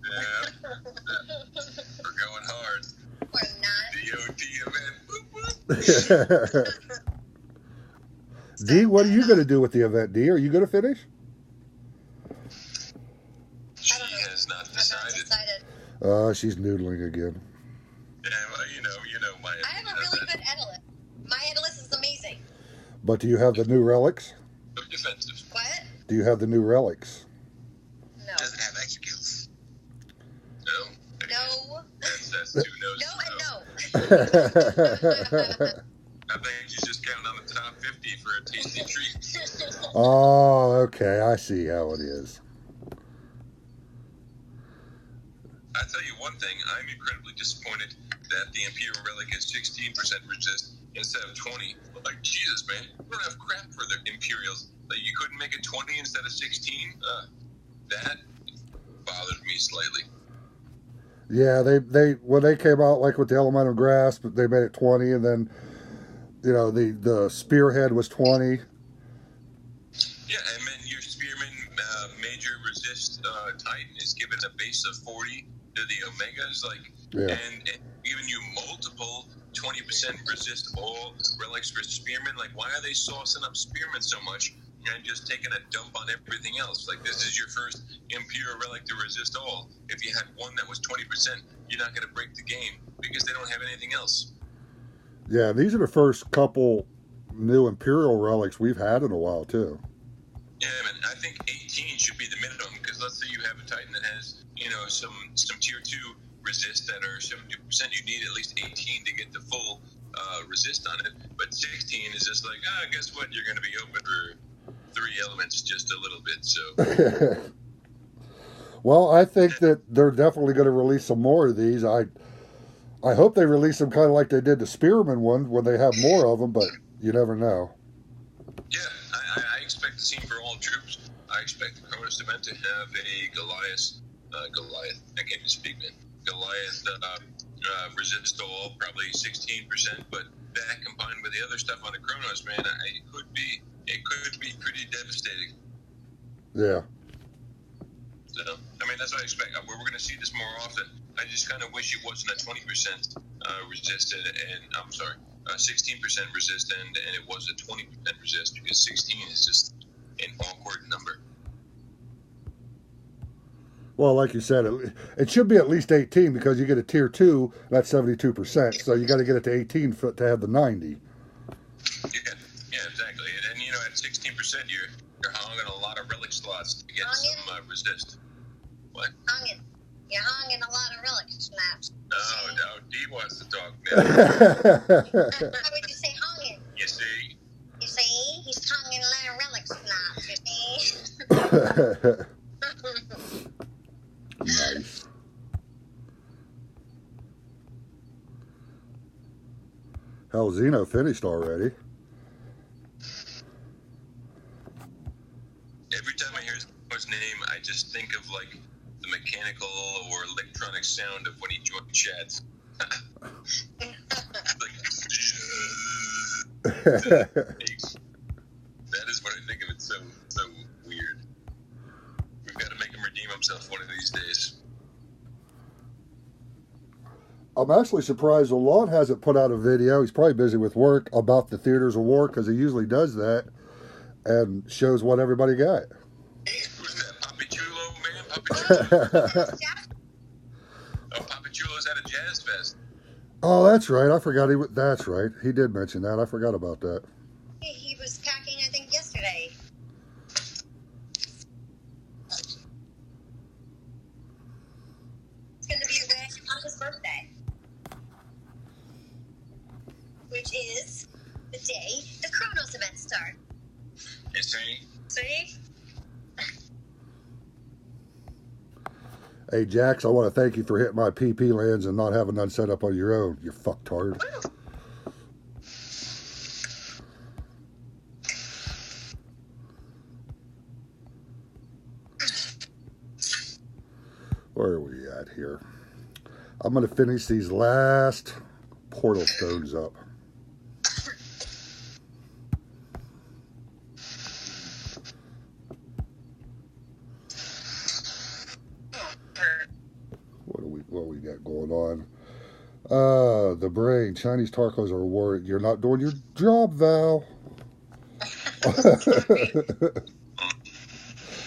Yeah. We're going hard. We're not. DOT event. Whoop, whoop. D, what are you going to do with the event, D? Are you going to finish? She I don't know. has not I'm not decided. decided. She's noodling again. Yeah, well, you know my. I have a really good Edalus. My Edalus is amazing. But do you have the new relics? So defensive. What? Do you have the new relics? No. Doesn't have executes. No. No. That's two no's. No and no. I think she's just counting on the top 50 for a tasty treat. Oh, okay. I see how it is. I tell you one thing, I'm incredibly disappointed that the Imperial Relic is 16% resist instead of 20. Like, Jesus, man, we don't have crap for the Imperials. Like, you couldn't make it 20 instead of 16? That bothered me slightly. Yeah, they when they came out like with the Elemental Grasp, they made it 20, and then the Spearhead was 20. Yeah, and then your Spearman Major Resist Titan is given a base of 40 to the Omegas, and giving you multiple 20% resist all relics for Spearman. Like, why are they saucing up Spearman so much and just taking a dump on everything else? Like, this is your first Imperial Relic to resist all. If you had one that was 20%, you're not going to break the game because they don't have anything else. Yeah, these are the first couple new Imperial relics we've had in a while, too. Yeah, man, I think 18 should be the minimum, because let's say you have a Titan that has, some tier 2 resist that are 70%, you need at least 18 to get the full resist on it, but 16 is just like, guess what, you're going to be open for 3 elements just a little bit, so. Well, I think that they're definitely going to release some more of these. I hope they release them kind of like they did the Spearman one when they have more of them, but you never know. Yeah, I expect the same for all troops. I expect the Cronus event to have a Goliath, I can't even speak, man. Goliath resist all, probably 16%, but that combined with the other stuff on the Chronos, man, it could be pretty devastating. Yeah. So, that's what I expect. We're going to see this more often. I just kind of wish it wasn't a 20% resisted, and 16% resist, and it was a 20% resist, because 16 is just an awkward number. Well, like you said, it should be at least 18 because you get a tier 2, that's 72%. So you got to get it to 18 to have the 90. Yeah, exactly. And at 16%, you're hung on a lot of relic slots to get some resist. What? Hunging. You're hunging a lot of relic snaps. Oh, no, D wants to talk now. How would you say hunging? You see? You see? He's hunging a lot of relic snaps, you see? Nice. Hell, Xeno finished already. Every time I hear his name, I just think of, like, the mechanical or electronic sound of when he joined chats. That is what I think of it. So weird. We've got to make him redeem himself one of these days. I'm actually surprised Alon hasn't put out a video. He's probably busy with work about the Theaters of War, because he usually does that and shows what everybody got. Who's that? Papi Chulo, man? Papi Chulo? Oh, Papi Chulo's at a jazz fest. Oh, that's right. I forgot that's right. He did mention that. I forgot about that. He was packing, I think, yesterday. It's going to be away on his birthday, which is the day the Chronos events start. You see? See? Hey, Jax, I want to thank you for hitting my PP lands and not having none set up on your own, you fucktard. Where are we at here? I'm going to finish these last portal stones up. What we got going on? The brain. Chinese tacos are worried. You're not doing your job, Val.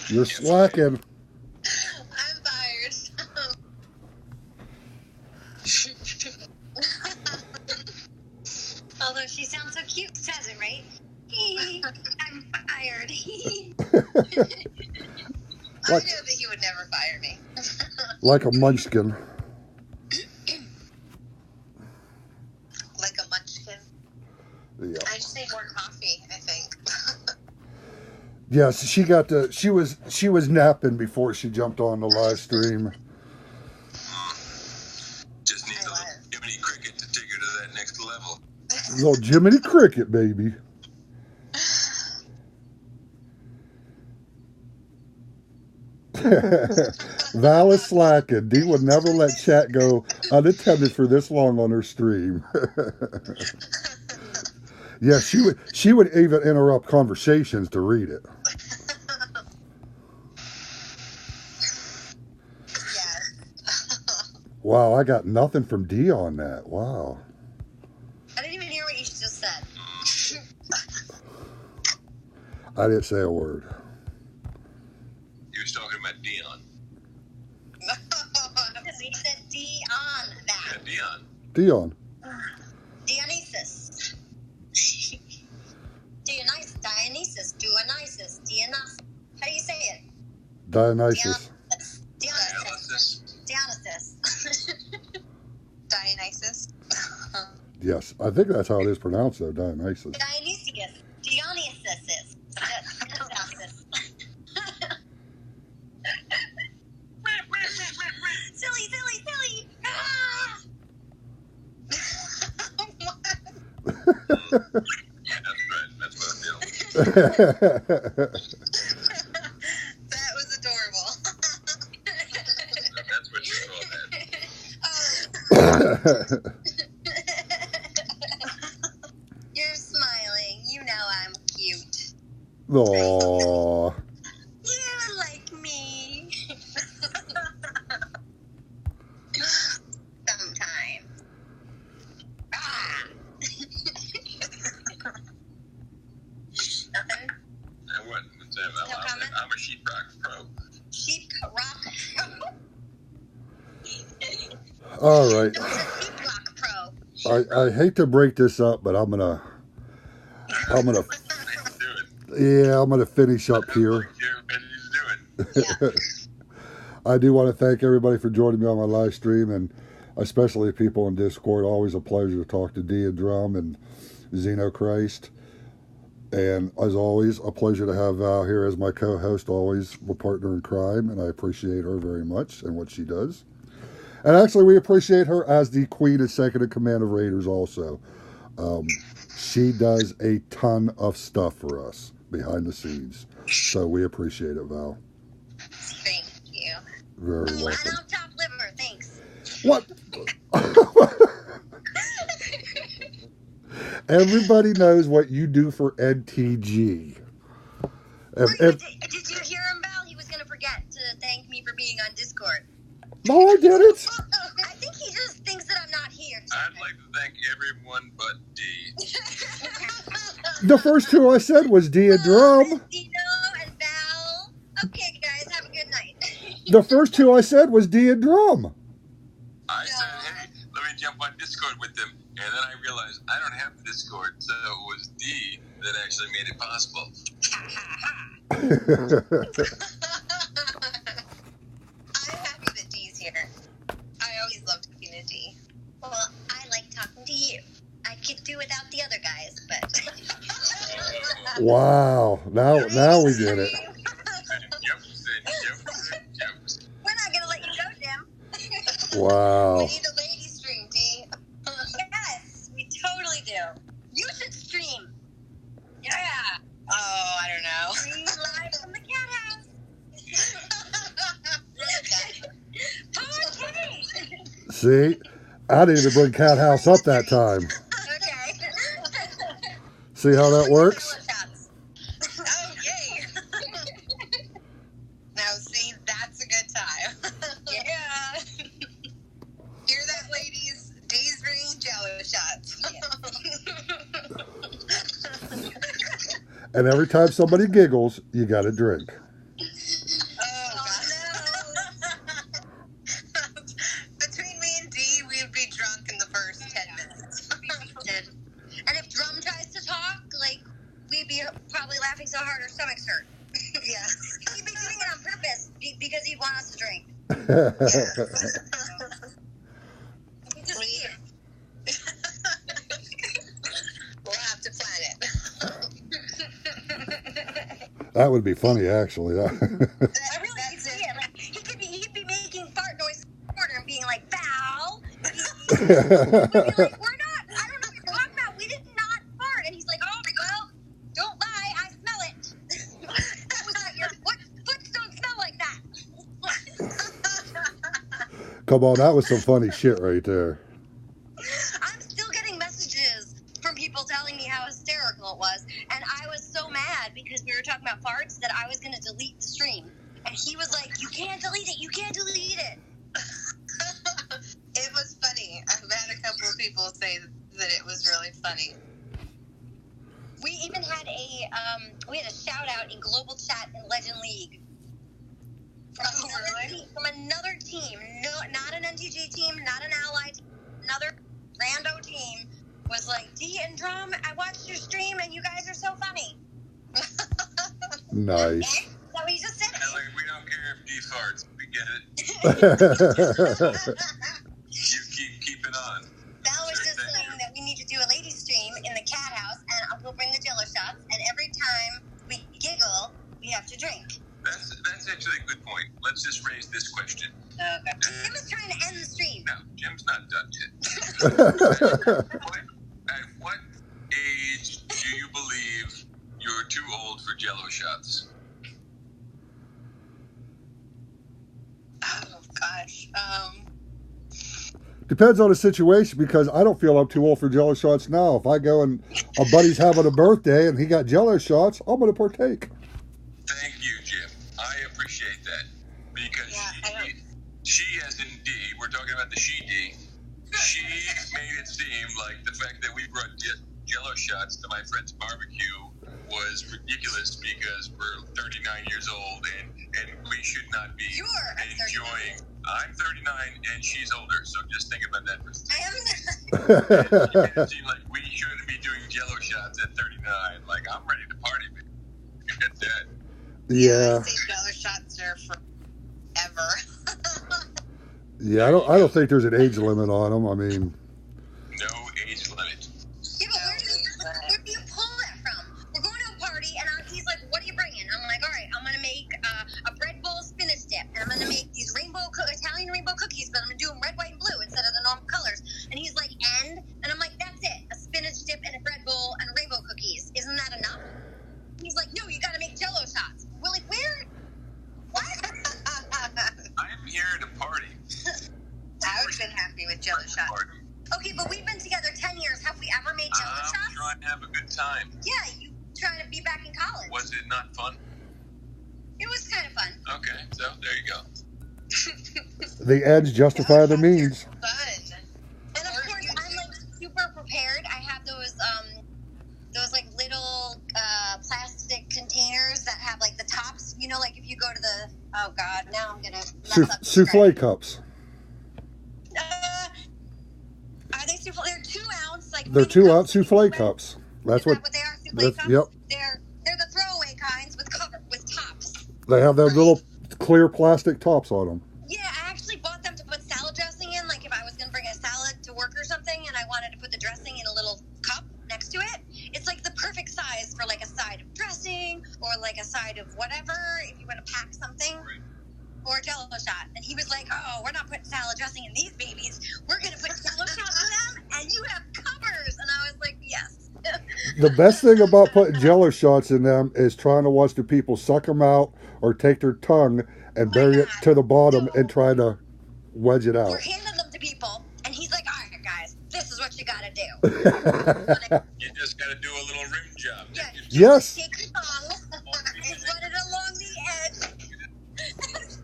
You're slacking. I'm fired. Although she sounds so cute, says it, right? I'm fired. I know that he would never fire me. Like a munchkin. Like a munchkin. Yeah. I just need more coffee, I think. Yes, she was napping before she jumped on the live stream. Just needs a little Jiminy Cricket to take her to that next level. Little Jiminy Cricket, baby. Val is slacking. Dee would never let chat go unattended for this long on her stream. Yeah, she would even interrupt conversations to read it. Yes. Wow, I got nothing from Dee on that. Wow. I didn't even hear what you just said. I didn't say a word. You was talking about Dion. He said D on that. Yeah, Dion. Dion. Dionysus. Dionysus. Dionysus. How do you say it? Dionysus. Dionysus. Dionysus. Dionysus. Yes, I think that's how it is pronounced, though. Dionysus. Dionysius. Dionysus. Silly. Ah! That's right. That's what I'm feeling. That was adorable. That's what you call that. You're smiling. You know I'm cute. Aww. You like me. Sometime. Ah. Nothing? What's that? No comment? I'm a sheetrock pro. Sheep rock pro. All right. No, it's a sheep rock pro. I hate to break this up, but I'm gonna Let's do it. I'm gonna finish up here. You're ready to do it. Yeah. I do want to thank everybody for joining me on my live stream, and especially people in Discord. Always a pleasure to talk to Dia Drum and Xeno Christ. And as always, a pleasure to have Val here as my co-host, always a partner in crime, and I appreciate her very much and what she does. And actually, we appreciate her as the queen and second in command of Raiders also. She does a ton of stuff for us behind the scenes. So we appreciate it, Val. Thank you. Very And welcome. I'm top liver, thanks. What? Everybody knows what you do for NTG. Did you hear him, Val? He was going to forget to thank me for being on Discord. No, I didn't. I think he just thinks that I'm not here. I'd like to thank everyone but D. The first two I said was Dia Drum. Dino and Val. Okay, guys, have a good night. The first two I said was Dia Drum. I said, hey, let me jump on Discord with them. And then I realized I don't have the Discord, so it was D that actually made it possible. I'm happy that Dee's here. I always love talking to Dee. Well, I like talking to you. I could do without the other guys, but... Wow. Now we get it. We're not going to let you go, Jim. Wow. We need a lady stream, Dee. Yes, we totally do. You should stream. Yeah. Oh, I don't know. Stream live from the cat house. See, I didn't even bring Cat House up that time. Okay. See how that works? Oh, yay! Now, see, that's a good time. Yeah. Hear that, ladies? D's bringing Jello shots. And every time somebody giggles, you got to drink. Oh, God. Between me and Dee, we would be drunk in the first 10 minutes. And if Drum tries to talk, like, we'd be probably laughing so hard our stomachs hurt. Yeah. He'd be doing it on purpose because he'd want us to drink. We just see it. We'll have to plan it. That would be funny, actually. I really could see it. Like, he'd be making fart noise in the corner and being like, "Bow." We'd be like, "We're not. I don't know what you're talking about. We did not fart." And he's like, "Oh, well, don't lie. I smell it." That was not your foots don't smell like that. Come on, that was some funny shit right there. I'm still getting messages from people telling me how hysterical it was, and I was so mad because we were talking about farts that I was going to delete the stream. And he was like, "You can't delete it. You can't delete it." It was funny. I've had a couple of people say that it was really funny. We even had a shout out in Global Chat in Legend League from another team. No, not an NTG team, not an allied team, another rando team was like, "D and Drum, I watched your stream and you guys are so funny." Nice. Is that what you just said? And like, we don't care if D farts. We get it. You keep it on. Val was just saying that we need to do a ladies stream in the Cat House, and we'll bring the Jello shots, and every time we giggle, we have to drink. That's actually a good point. Let's just raise this question. Okay. Jim is trying to end the stream. No, Jim's not done yet. At what age do you believe you're too old for Jello shots? Oh, gosh. Depends on the situation, because I don't feel I'm too old for Jello shots now. If I go and a buddy's having a birthday and he got Jello shots, I'm going to partake. Thank you, Jim. I appreciate that. Because she as in D, we're talking about the she D, she made it seem like the fact that we brought Jello shots to my friend's barbecue was ridiculous because we're 39 years old and we should not be enjoying. I'm 39 and she's older, so just think about that for a second. I am. She made it seem like we shouldn't be doing Jello shots at 39. Like, I'm ready to party, man. Get that. Yeah. I say Jello shots are forever. Yeah, I don't think there's an age limit on them. I mean, No age limit. Yeah, but where do you pull that from? We're going to a party, and he's like, "What are you bringing?" I'm like, "All right, I'm going to make a bread bowl spinach dip, and I'm going to make these Italian rainbow cookies, but I'm going to do them red, white, and blue instead of the normal colors." And he's like, "And I'm like, "That's it, a spinach dip and a bread bowl and rainbow cookies. Isn't that enough?" He's like, "No, you got to make Jello shots." We're like, "Where? What?" I'm here to party. I would have been happy with Jello shots. Party. Okay, but we've been together 10 years. Have we ever made Jello I'm shots? trying to have a good time. Yeah, you trying to be back in college. Was it not fun? It was kind of fun. Okay, so there you go. the ends justify the means. Fun. And of course, I'm like super prepared. I have those like little plastic containers that have like the tops. You know, like if you go to the now I'm gonna mess up. Souffle cups. Are they souffle? They're 2 ounce. Like They're 2 ounce souffle cups. That's Is what. that what they are? Souffle cups? Yep. They're the throwaway kinds with tops. They have those little clear plastic tops on them. Yeah, I actually bought them to put salad dressing in. Like if I was gonna bring a salad to work or something, and I wanted to put the dressing in a little cup next to it. It's like the perfect size for like a side of dressing or like a side of whatever. If you want to pack something. Or a Jello shot. And he was like, "Oh, we're not putting salad dressing in these babies. We're going to put Jello shots in them, and you have covers." And I was like, "Yes." The best thing about putting Jello shots in them is trying to watch the people suck them out or take their tongue and bury it to the bottom and try to wedge it out. We're handing them to people, and he's like, all right, guys, this is what you gotta do. You just got to do a little rim job. Yeah, Yes. take your tongue and run it along the edge.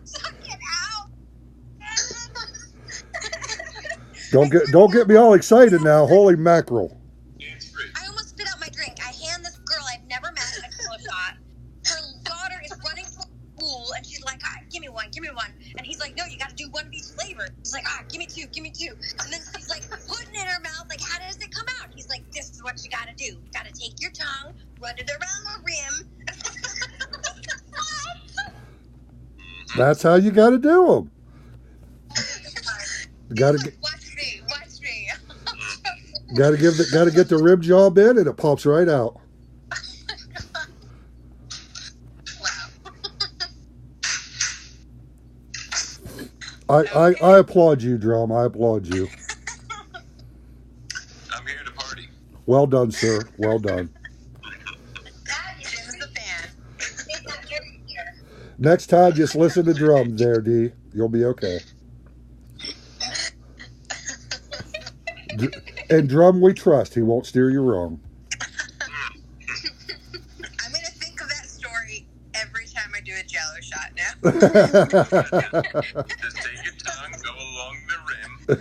Suck it out. Don't get me all excited now. Holy mackerel. Hands free. I almost spit out my drink. I hand this girl I've never met a pillow shot. Her daughter is running from the pool, and she's like, ah, give me one. And he's like, no, you got to do one of each flavor. She's like, ah, give me two. And then she's like, putting it in her mouth, like, how does it come out? He's like, this is what you got to do. You got to take your tongue, run it around the rim. That's how you got to do them. Got to Watch me. got to get the rib job in, and it pops right out. I applaud you, Drum. I applaud you. I'm here to party. Well done, sir. Well done. Jim's the fan. Next time, just listen to Drum there, D. You'll be okay. And Drum, we trust. He won't steer you wrong. I'm going to think of that story every time I do a Jello shot now. Just take your tongue, go along the rim, and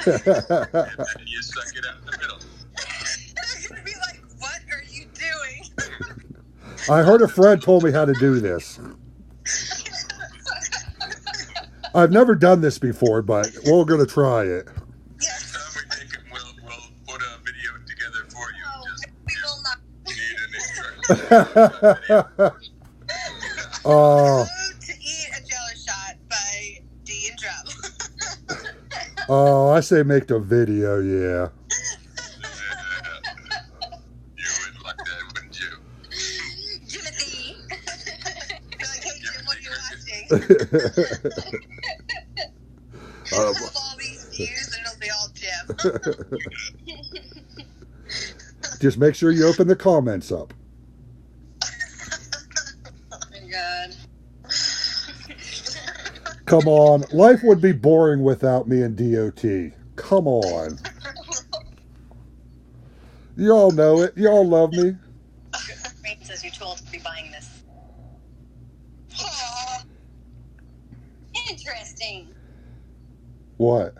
then you suck it out in the middle. They're going to be like, what are you doing? I heard a friend told me how to do this. I've never done this before, but we're going to try it. Next time we make it, we'll put a video together for you. Oh, Just we will not. need an instruction. Oh, To eat a Jello shot by D and Drum. oh, I say make the video, yeah. You would like that, wouldn't you? Timothy. You're like, hey Jim, what are you watching? We'll have all these views and it'll be all Jim. Just make sure you open the comments up. Oh my god. Come on. Life would be boring without me and DOT. Come on. Y'all know it. Y'all love me. Rain says you're told to be buying this. Aw. Interesting. What?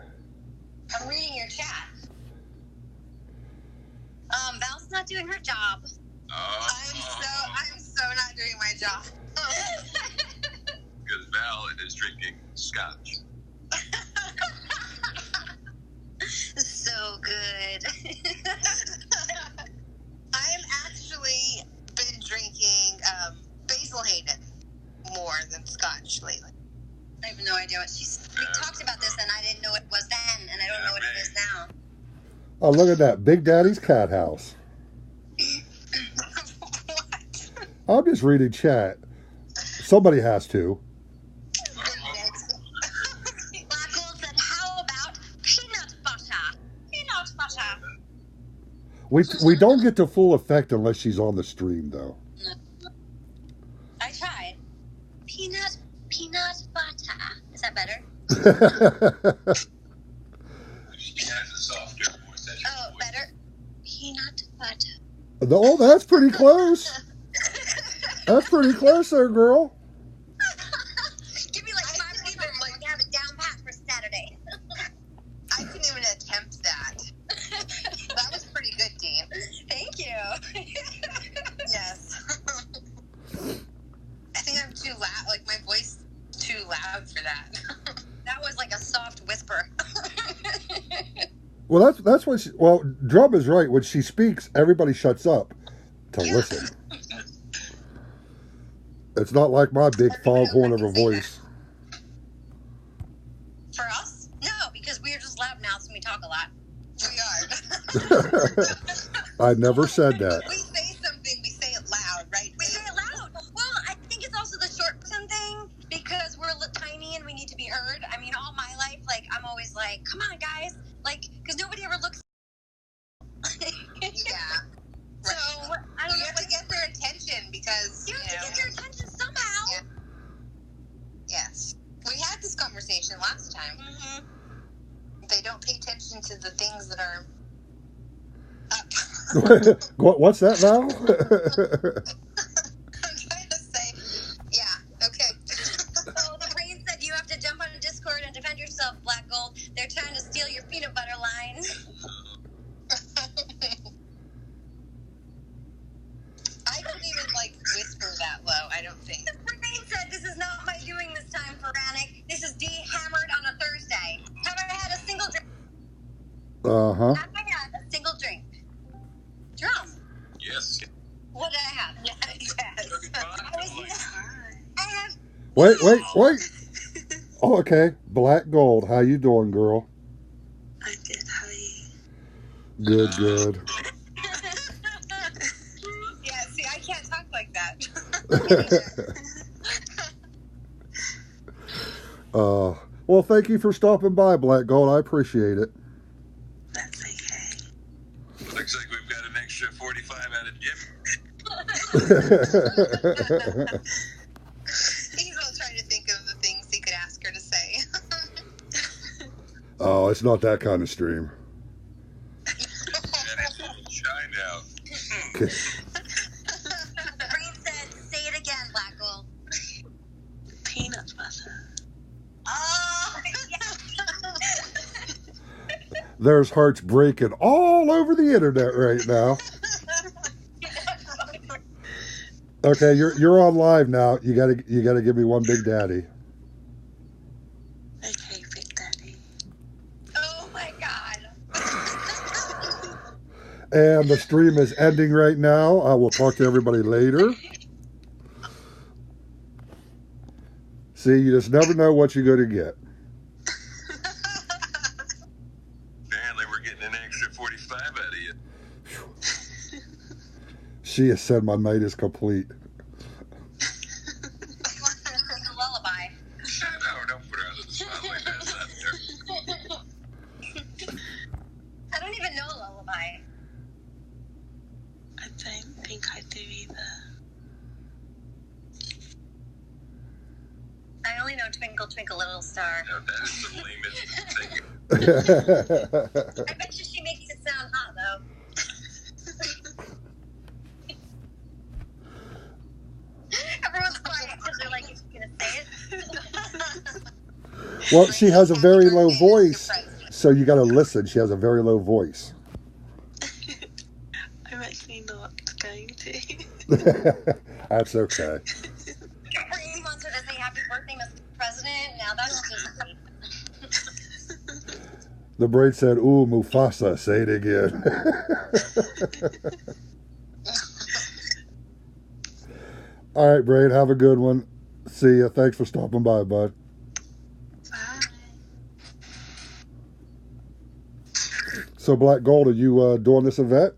I'm reading your chat. Val's not doing her job. I'm so not doing my job. Because Val is drinking scotch. So good. I am actually been drinking Basil Hayden more than scotch lately. I have no idea what she's. We talked about this, and I didn't know it was then, and I don't know what it is now. Oh, look at that. Big Daddy's Cat House. What? I'm just reading chat. Somebody has to. Black Gold said, "How about peanut butter? Peanut butter." We don't get to full effect unless she's on the stream, though. No. I tried. Peanut butter. Is that better? She has a softer, more sensual Oh, voice. better. Peanut butter. Oh, that's pretty close. That's pretty close there, girl. Give me like 5 minutes. Like you have it down pat for Saturday. I couldn't even attempt that. That was pretty good, Dean. Thank you. Yes. I think I'm too loud. Like my voice is too loud for that. That was like a soft whisper. Well, that's what she... Well, Drum is right. When she speaks, everybody shuts up to listen. It's not like my big foghorn of a voice. For us? No, because we're just loud mouths and we talk a lot. We are. I never said that. We say something, we say it loud, right? We say it loud. Well, I think it's also the short person thing because we're tiny and we need to be heard. I mean, all my life, like, I'm always like, come on, guys. Like, because nobody ever looks. Yeah. So, I don't You know. have to get their attention because, You have to get their attention somehow. Yeah. Yes. We had this conversation last time. Mm-hmm. They they don't pay attention to the things that are up. What's that, Val? I'm trying to say, yeah, okay. So the brain said you have to jump on a Discord and defend yourself, Black Gold. They're trying to steal your peanut butter line. I couldn't even, like, whisper that low, I don't think. The brain said this is not my doing this time, Puranic. This is hammered on a Thursday. Have I had a single drink? Uh-huh. Have I had a single drink? Drum. Yes. What did I have? Yes. I have. Wait. Oh, okay. Black Gold, how you doing, girl? I did. How are you? Good. Yeah, see, I can't talk like that. Well, thank you for stopping by, Black Gold. I appreciate it. That's okay. Looks like we've got an extra 45 out of Jim. He's all trying to think of the things he could ask her to say. Oh, it's not that kind of stream. And it's shy now. The brain said, say it again, Black Gold. Peanut butter. Oh, yes. There's hearts breaking all over the internet right now. Okay, you're on live now. You gotta give me one big daddy. Okay, Big Daddy. Oh my God. And the stream is ending right now. I will talk to everybody later. See, you just never know what you're going to get. Apparently we're getting an extra 45 out of you. She has said my night is complete. Like a lullaby. No, don't put her out of the spotlight. That's not fair. I don't even know a lullaby. I don't think I do either. I only know Twinkle Twinkle Little Star. No, that is the lamest thing. I bet you she makes it sound hot, though. Everyone's quiet because they're like, is she going to say it? Well, she has a very low voice, so you got to listen. She has a very low voice. I'm actually not going to. That's okay. Brain wants her to say happy birthday, Mr. President. Now that's just sweet. The brain said, ooh, Mufasa, say it again. All right, Brain, have a good one. See ya. Thanks for stopping by, bud. Bye. So, Black Gold, are you doing this event?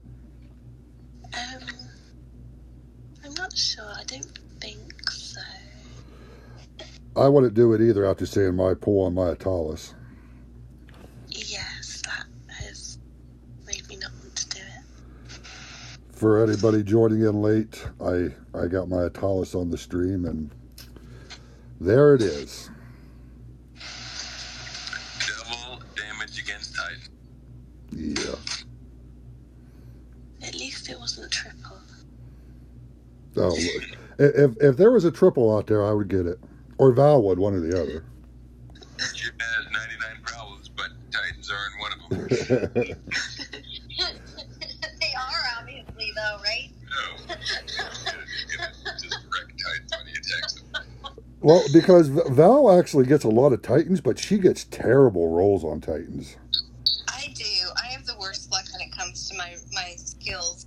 I'm not sure. I don't think so. I wouldn't do it either after seeing my pull on my Atalis. Yes, that has made me not want to do it. For anybody joining in late, I got my Atalis on the stream, and there it is. Double damage against Titan. Yeah. At least it wasn't triple. Oh, look. If there was a triple out there, I would get it. Or Val would, one or the other. Jim has 99 problems, but Titans aren't one of them. They are, obviously, though, right? No. Just wreck Titans when he attacks them. Well, because Val actually gets a lot of Titans, but she gets terrible rolls on Titans. I do. I have the worst luck when it comes to my skills.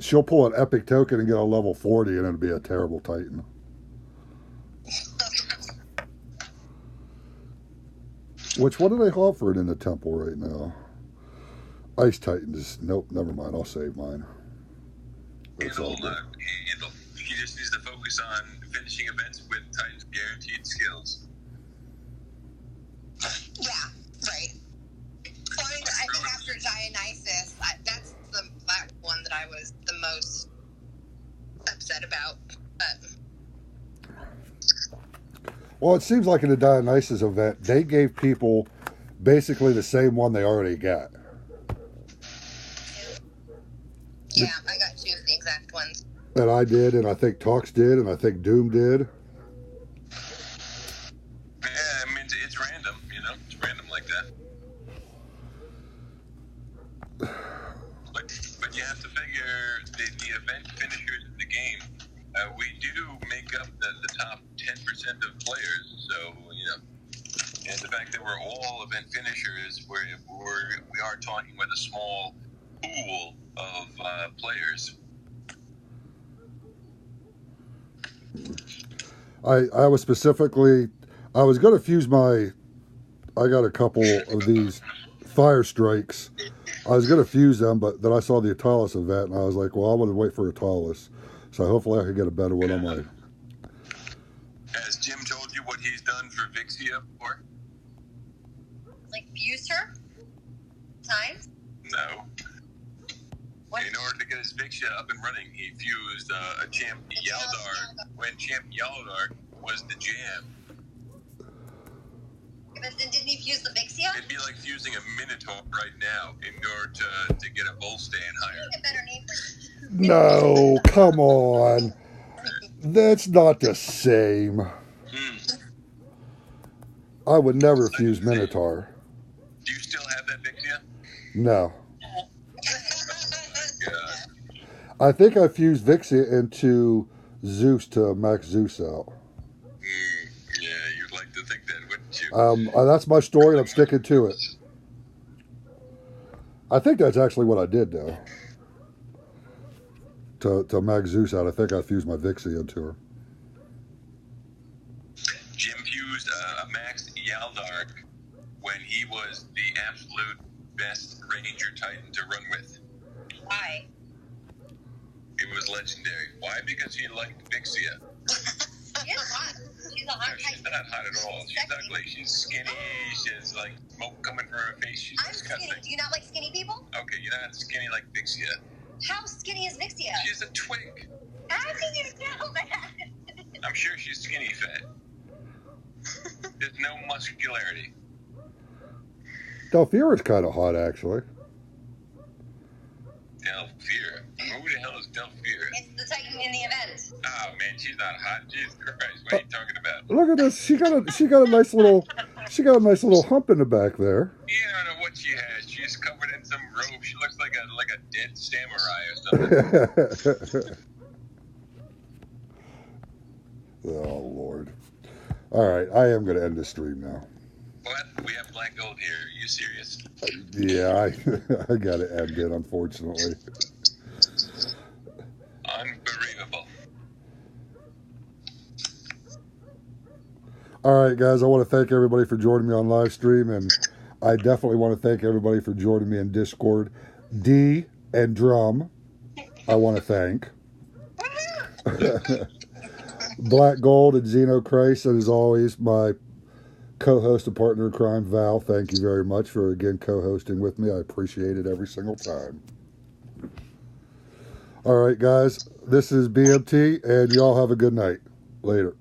She'll pull an epic token and get a level 40, and it'll be a terrible Titan. Which, what do they offer it in the temple right now? Ice Titans. Nope, never mind. I'll save mine. That's all good. He just needs to focus on finishing events with Titans guaranteed skills. Yeah, right. Well, I think after Dionysus, that's that one that I was the most upset about. But Well, it seems like in the Dionysus event, they gave people basically the same one they already got. Yeah, I got two of the exact ones. And I did, and I think Talks did, and I think Doom did. Yeah, I mean, it's random, you know? It's random like that. But you have to figure the event finishers in the game, we do make up the top 10% of players, so, you know. And the fact that we're all event finishers, we are talking with a small pool of players. I was specifically, I was going to fuse I got a couple of these fire strikes. I was going to fuse them, but then I saw the Atalis event, and I was like, well, I want to wait for Atalis. So hopefully I can get a better one on my... Has Jim told you what he's done for Vixia before? Like, fused her? Times? No. What? In order to get his Vixia up and running, he fused a Champ Yaldar when Champ Yaldar was the jam. But then didn't he fuse the Vixia? It'd be like fusing a Minotaur right now in order to get a bull stand higher. I need a better name for it. No, come on. That's not the same. I would never fuse Minotaur. Do you still have that Vixia? No. Yeah. I think I fused Vixia into Zeus to max Zeus out. Yeah, you'd like to think that, wouldn't you? That's my story, and I'm sticking to it. I think that's actually what I did, though. To max Zeus out, I think I fused my Vixia into her. Jim fused a Max Yaldar when he was the absolute best Ranger Titan to run with. Why? It was legendary. Why? Because he liked Vixia. She's hot. She's a hot No, she's not hot at all. She's ugly. She's skinny. She's like smoke coming from her face. She's I'm disgusting. skinny. Do you not like skinny people? Okay, you're not skinny like Vixia. How skinny is Vixia? She's a twig. How can you tell that? I'm sure she's skinny fat. There's no muscularity. Delphira's kind of hot, actually. Delphira. Who the hell is Delphira? It's the Titan in the event. Oh man, she's not hot. Jesus Christ, what are you talking about? Look at this. She got a nice little hump in the back there. You don't know what she has. She's covered in some robe. She looks like a dead samurai or something. Oh Lord. All right, I am going to end the stream now. What? We have black gold here. Are you serious? Yeah, I got to end it, unfortunately. Unbelievable. All right, guys, I want to thank everybody for joining me on live stream, and I definitely want to thank everybody for joining me in Discord. D and Drum, I want to thank. Black Gold and Xeno Christ, and as always, my co-host and partner in crime, Val. Thank you very much for, again, co-hosting with me. I appreciate it every single time. All right, guys, this is BMT, and y'all have a good night. Later.